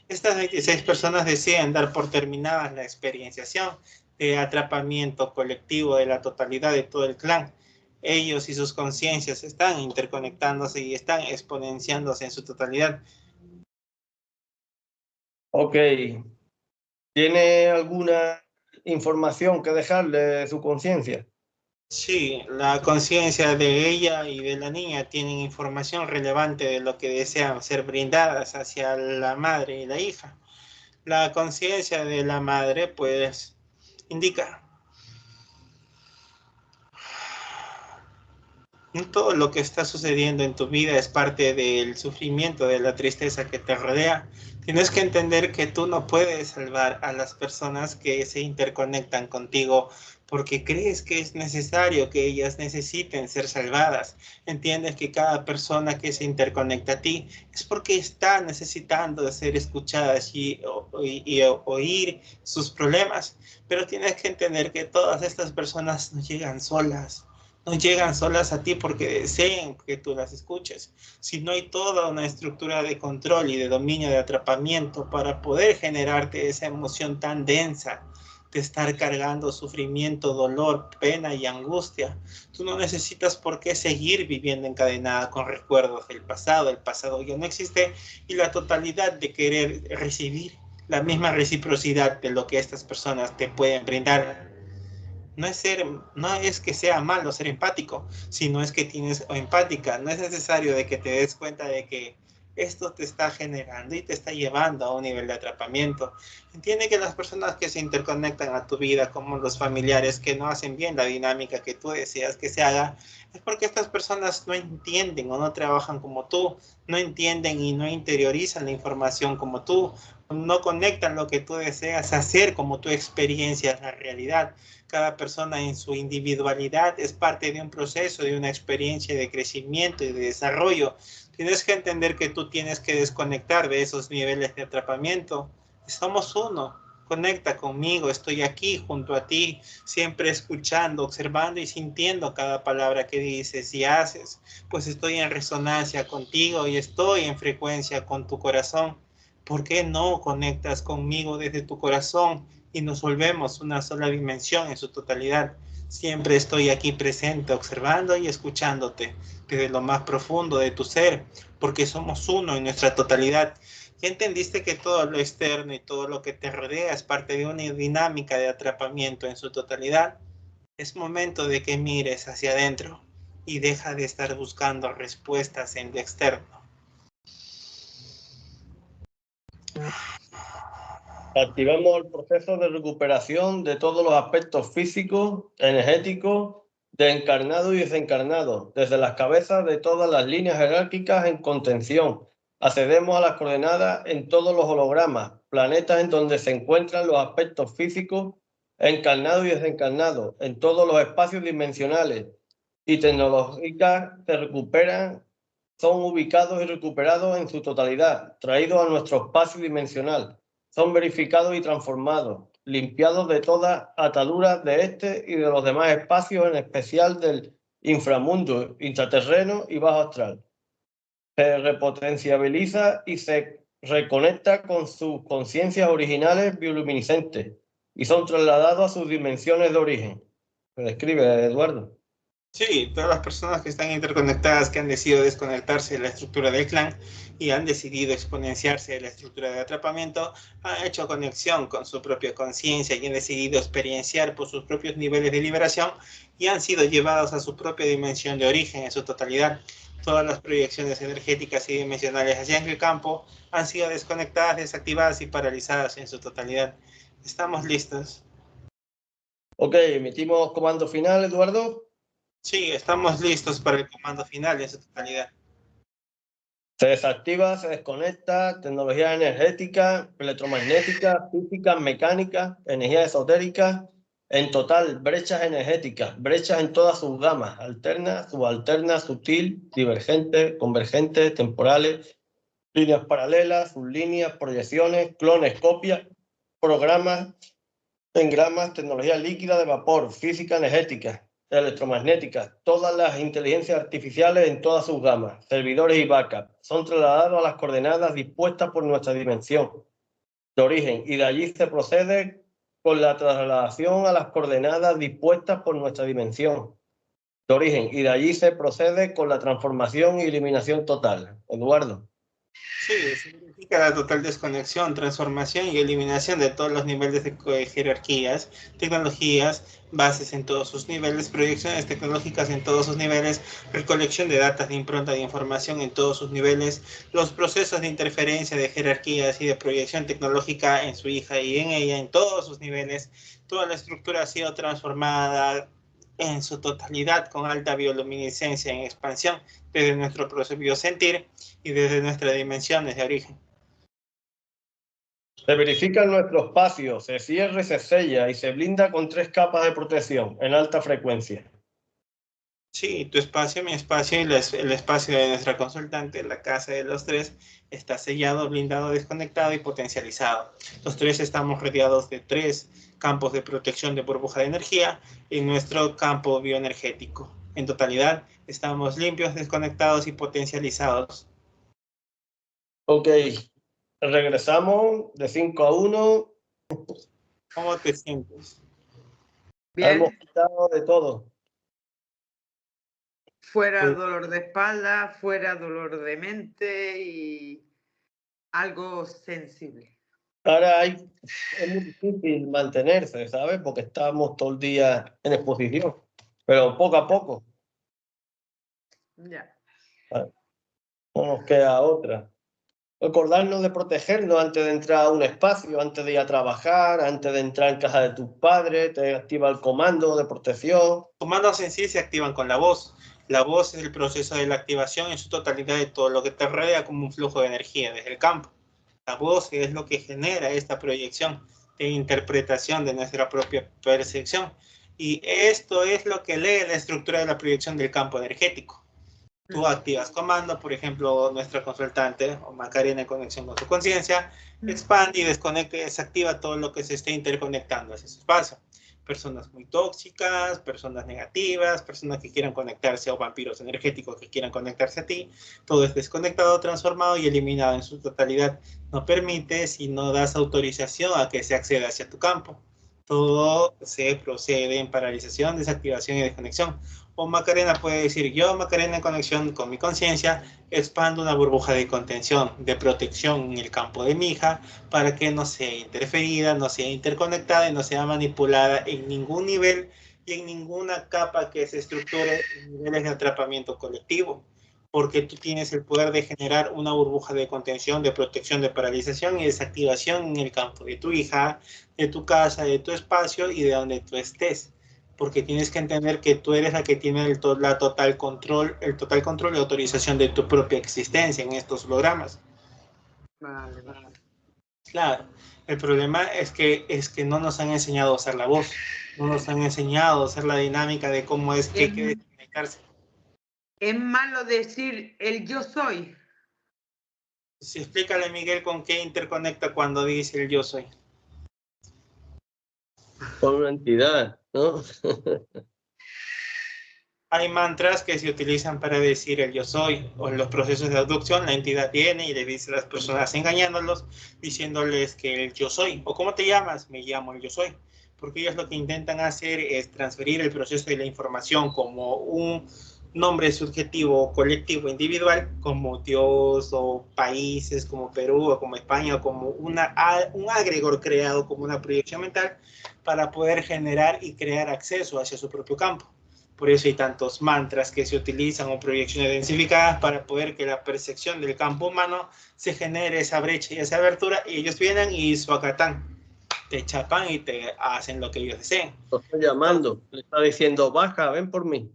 Estas 26 personas deciden dar por terminada la experienciación de atrapamiento colectivo de la totalidad de todo el clan. Ellos y sus conciencias están interconectándose y están exponenciándose en su totalidad. Ok. ¿Tiene alguna información que dejarle de su conciencia? Sí, la conciencia de ella y de la niña tienen información relevante de lo que desean ser brindadas hacia la madre y la hija. La conciencia de la madre, pues, indica todo lo que está sucediendo en tu vida es parte del sufrimiento, de la tristeza que te rodea. Tienes que entender que tú no puedes salvar a las personas que se interconectan contigo porque crees que es necesario que ellas necesiten ser salvadas. Entiendes que cada persona que se interconecta a ti es porque está necesitando de ser escuchadas y oír sus problemas. Pero tienes que entender que todas estas personas no llegan solas. No llegan solas a ti porque deseen que tú las escuches, sino hay toda una estructura de control y de dominio de atrapamiento para poder generarte esa emoción tan densa de estar cargando sufrimiento, dolor, pena y angustia. Tú no necesitas por qué seguir viviendo encadenada con recuerdos del pasado. El pasado ya no existe y la totalidad de querer recibir la misma reciprocidad de lo que estas personas te pueden brindar. No es que sea malo ser empático, sino es que tienes o empática. No es necesario de que te des cuenta de que esto te está generando y te está llevando a un nivel de atrapamiento. Entiende que las personas que se interconectan a tu vida, como los familiares que no hacen bien la dinámica que tú deseas que se haga, es porque estas personas no entienden o no trabajan como tú, no entienden y no interiorizan la información como tú, no conectan lo que tú deseas hacer como tú experiencias la realidad. Cada persona en su individualidad es parte de un proceso, de una experiencia de crecimiento y de desarrollo. Tienes que entender que tú tienes que desconectar de esos niveles de atrapamiento. Somos uno. Conecta conmigo, estoy aquí junto a ti, siempre escuchando, observando y sintiendo cada palabra que dices y haces, pues estoy en resonancia contigo y estoy en frecuencia con tu corazón. ¿Por qué no conectas conmigo desde tu corazón y nos volvemos una sola dimensión en su totalidad? Siempre estoy aquí presente, observando y escuchándote desde lo más profundo de tu ser, porque somos uno en nuestra totalidad. ¿Ya entendiste que todo lo externo y todo lo que te rodea es parte de una dinámica de atrapamiento en su totalidad? Es momento de que mires hacia adentro y deja de estar buscando respuestas en lo externo. Activemos el proceso de recuperación de todos los aspectos físicos, energéticos, de encarnado y desencarnado, desde las cabezas de todas las líneas jerárquicas en contención. Accedemos a las coordenadas en todos los hologramas, planetas en donde se encuentran los aspectos físicos, encarnados y desencarnados, en todos los espacios dimensionales y tecnológicas se recuperan, son ubicados y recuperados en su totalidad, traídos a nuestro espacio dimensional. Son verificados y transformados, limpiados de todas ataduras de este y de los demás espacios, en especial del inframundo, intraterreno y bajo astral. Se repotenciabiliza y se reconecta con sus conciencias originales bioluminiscentes y son trasladados a sus dimensiones de origen. ¿Me describe, Eduardo? Sí, todas las personas que están interconectadas, que han decidido desconectarse de la estructura del clan y han decidido exponenciarse de la estructura de atrapamiento, han hecho conexión con su propia conciencia y han decidido experienciar por sus propios niveles de liberación y han sido llevados a su propia dimensión de origen en su totalidad. Todas las proyecciones energéticas y dimensionales hacia el campo han sido desconectadas, desactivadas y paralizadas en su totalidad. ¿Estamos listos? Ok, emitimos comando final, Eduardo. Sí, estamos listos para el comando final en su totalidad. Se desactiva, se desconecta, tecnología energética, electromagnética, física, mecánica, energía esotérica, en total, brechas energéticas, brechas en todas sus gamas, alterna, subalterna, sutil, divergente, convergente, temporales, líneas paralelas, sublíneas, proyecciones, clones, copias, programas, engramas, tecnología líquida de vapor, física energética, electromagnética, todas las inteligencias artificiales en todas sus gamas, servidores y backup, son trasladados a las coordenadas dispuestas por nuestra dimensión de origen y de allí se procede con la trasladación a las coordenadas dispuestas por nuestra dimensión de origen y de allí se procede con la transformación y eliminación total. Eduardo. Sí, significa la total desconexión, transformación y eliminación de todos los niveles de jerarquías, tecnologías, bases en todos sus niveles, proyecciones tecnológicas en todos sus niveles, recolección de datos de impronta de información en todos sus niveles, los procesos de interferencia de jerarquías y de proyección tecnológica en su hija y en ella en todos sus niveles. Toda la estructura ha sido transformada en su totalidad con alta bioluminiscencia en expansión desde nuestro propio sentir y desde nuestras dimensiones de origen. Se verifica en nuestro espacio, se cierra y se sella y se blinda con 3 capas de protección en alta frecuencia. Sí, tu espacio, mi espacio y el espacio de nuestra consultante, la casa de los tres, está sellado, blindado, desconectado y potencializado. Los tres estamos rodeados de 3 campos de protección de burbuja de energía en nuestro campo bioenergético. En totalidad, estamos limpios, desconectados y potencializados. Ok, regresamos de 5 a 1. ¿Cómo te sientes? Hemos Bien, quitado de todo. fuera Pues, dolor de espalda, fuera dolor de mente y algo sensible. ahora es muy difícil mantenerse, ¿sabes? Porque estamos todo el día en exposición, pero poco a poco, Ya. no nos queda otra. Recordarnos de protegernos antes de entrar a un espacio, antes de ir a trabajar, antes de entrar en casa de tus padres, te activa el comando de protección. Comandos en sí se activan con la voz. La voz es el proceso de la activación en su totalidad de todo lo que te rodea como un flujo de energía desde el campo. La voz es lo que genera esta proyección de interpretación de nuestra propia percepción. Y esto es lo que lee la estructura de la proyección del campo energético. Tú activas comando, por ejemplo, nuestra consultante o Macarena en conexión con su conciencia, expande y desconecta y desactiva todo lo que se esté interconectando hacia ese espacio. Personas muy tóxicas, personas negativas, personas que quieran conectarse o vampiros energéticos que quieran conectarse a ti, todo es desconectado, transformado y eliminado en su totalidad. No permites y no das autorización a que se acceda hacia tu campo. Todo se procede en paralización, desactivación y desconexión. O Macarena puede decir, yo Macarena en conexión con mi conciencia, expando una burbuja de contención, de protección en el campo de mi hija, para que no sea interferida, no sea interconectada y no sea manipulada en ningún nivel y en ninguna capa que se estructure en niveles de atrapamiento colectivo. Porque tú tienes el poder de generar una burbuja de contención, de protección, de paralización y desactivación en el campo de tu hija, de tu casa, de tu espacio y de donde tú estés. Porque tienes que entender que tú eres la que tiene el total control y autorización de tu propia existencia en estos programas. Vale, vale. Claro, el problema es que no nos han enseñado a usar la voz, no nos han enseñado a hacer la dinámica de cómo es que hay que desconectarse. ¿Es malo decir el yo soy? Sí, explícale, Miguel, con qué interconecta cuando dice el yo soy. Con una entidad, ¿no? Hay mantras que se utilizan para decir el yo soy, o en los procesos de abducción la entidad viene y le dice a las personas engañándolos, diciéndoles que el yo soy, o ¿cómo te llamas? Me llamo el yo soy, porque ellos lo que intentan hacer es transferir el proceso de la información como un nombre subjetivo, colectivo, individual, como Dios o países como Perú o como España, o como un agregor creado como una proyección mental para poder generar y crear acceso hacia su propio campo. Por eso hay tantos mantras que se utilizan o proyecciones densificadas para poder que la percepción del campo humano se genere esa brecha y esa abertura, y ellos vienen y suacatán, te chapan y te hacen lo que ellos deseen. Lo estoy llamando, le está diciendo, baja, ven por mí.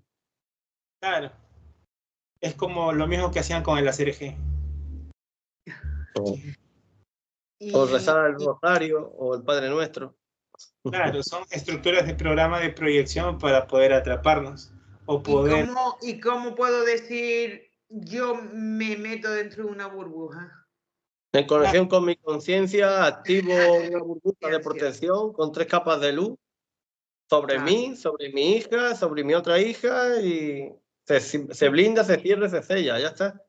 Claro. Es como lo mismo que hacían con el ACRG. O rezar el rosario o el Padre Nuestro. Claro, son estructuras de programa de proyección para poder atraparnos. O poder... ¿Y cómo puedo decir yo me meto dentro de una burbuja? En conexión con mi conciencia, activo una burbuja de protección con 3 capas de luz sobre mí, sobre mi hija, sobre mi otra hija, y se blinda, se cierra, se sella, ya está.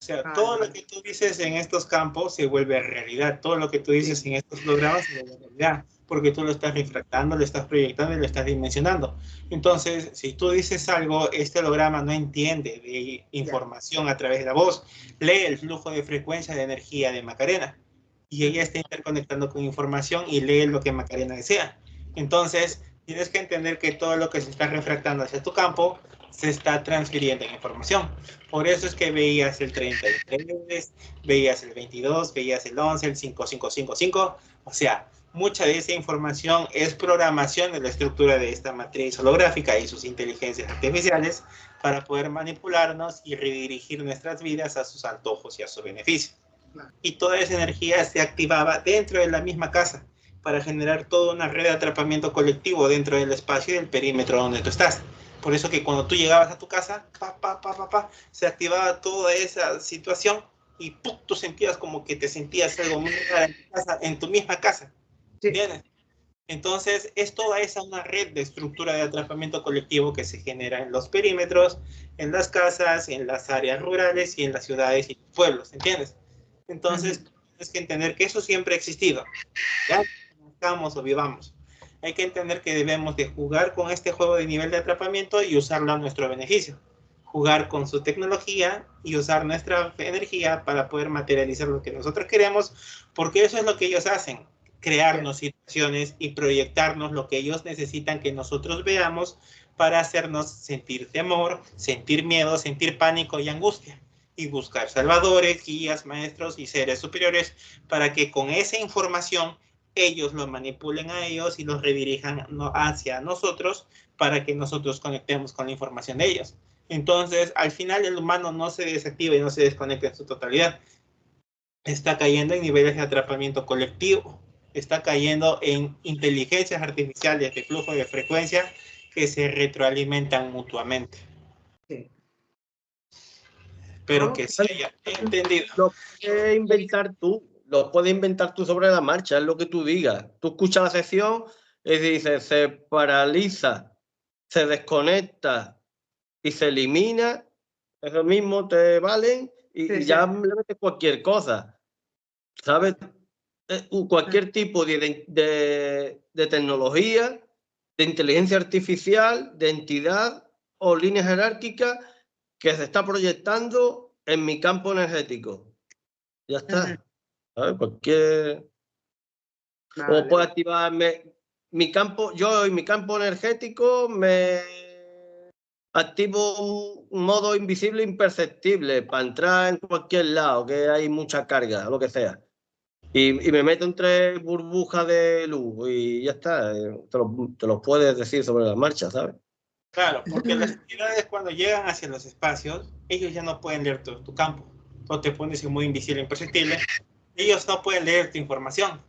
O sea, todo lo que tú dices en estos campos se vuelve realidad. Todo lo que tú dices en estos programas se vuelve realidad, porque tú lo estás refractando, lo estás proyectando y lo estás dimensionando. Entonces, si tú dices algo, este holograma no entiende de información a través de la voz. Lee el flujo de frecuencia de energía de Macarena y ella está interconectando con información y lee lo que Macarena desea. Entonces, tienes que entender que todo lo que se está refractando hacia tu campo se está transfiriendo en información. Por eso es que veías el 33, veías el 22, veías el 11, el 5555. O sea, mucha de esa información es programación de la estructura de esta matriz holográfica y sus inteligencias artificiales para poder manipularnos y redirigir nuestras vidas a sus antojos y a su beneficio. Y toda esa energía se activaba dentro de la misma casa para generar toda una red de atrapamiento colectivo dentro del espacio y del perímetro donde tú estás. Por eso que cuando tú llegabas a tu casa, se activaba toda esa situación y ¡pum!, tú sentías como que te sentías algo muy raro en tu misma casa. ¿Entiendes? Entonces, es toda esa una red de estructura de atrapamiento colectivo que se genera en los perímetros, en las casas, en las áreas rurales y en las ciudades y pueblos, ¿entiendes? Entonces, tienes que entender que eso siempre ha existido. Ya nazcamos o vivamos. Hay que entender que debemos de jugar con este juego de nivel de atrapamiento y usarlo a nuestro beneficio. Jugar con su tecnología y usar nuestra energía para poder materializar lo que nosotros queremos, porque eso es lo que ellos hacen, crearnos situaciones y proyectarnos lo que ellos necesitan que nosotros veamos para hacernos sentir temor, sentir miedo, sentir pánico y angustia, y buscar salvadores, guías, maestros y seres superiores para que con esa información ellos lo manipulen a ellos y los redirijan hacia nosotros para que nosotros conectemos con la información de ellos. Entonces, al final el humano no se desactiva y no se desconecta en su totalidad. Está cayendo en niveles de atrapamiento colectivo. Está cayendo en inteligencias artificiales de flujo de frecuencia que se retroalimentan mutuamente. Sí. Pero que se haya entendido. Lo puedes inventar tú. Lo puedes inventar tú sobre la marcha, es lo que tú digas. Tú escuchas la sesión y dices, se paraliza, se desconecta y se elimina. Eso mismo te valen y ya le metes cualquier cosa. ¿Sabes? Cualquier tipo de tecnología, de inteligencia artificial, de entidad o línea jerárquica que se está proyectando en mi campo energético. Ya está. ¿Sabes? Cualquier... O puedo activarme mi campo, yo en mi campo energético me activo un modo invisible imperceptible para entrar en cualquier lado que hay mucha carga, lo que sea. Y me meto entre burbujas de luz y ya está. Te lo puedes decir sobre la marcha, ¿sabes? Claro, porque las entidades cuando llegan hacia los espacios, ellos ya no pueden leer tu campo. O te pones en modo invisible imperceptible. Ellos no pueden leer tu información.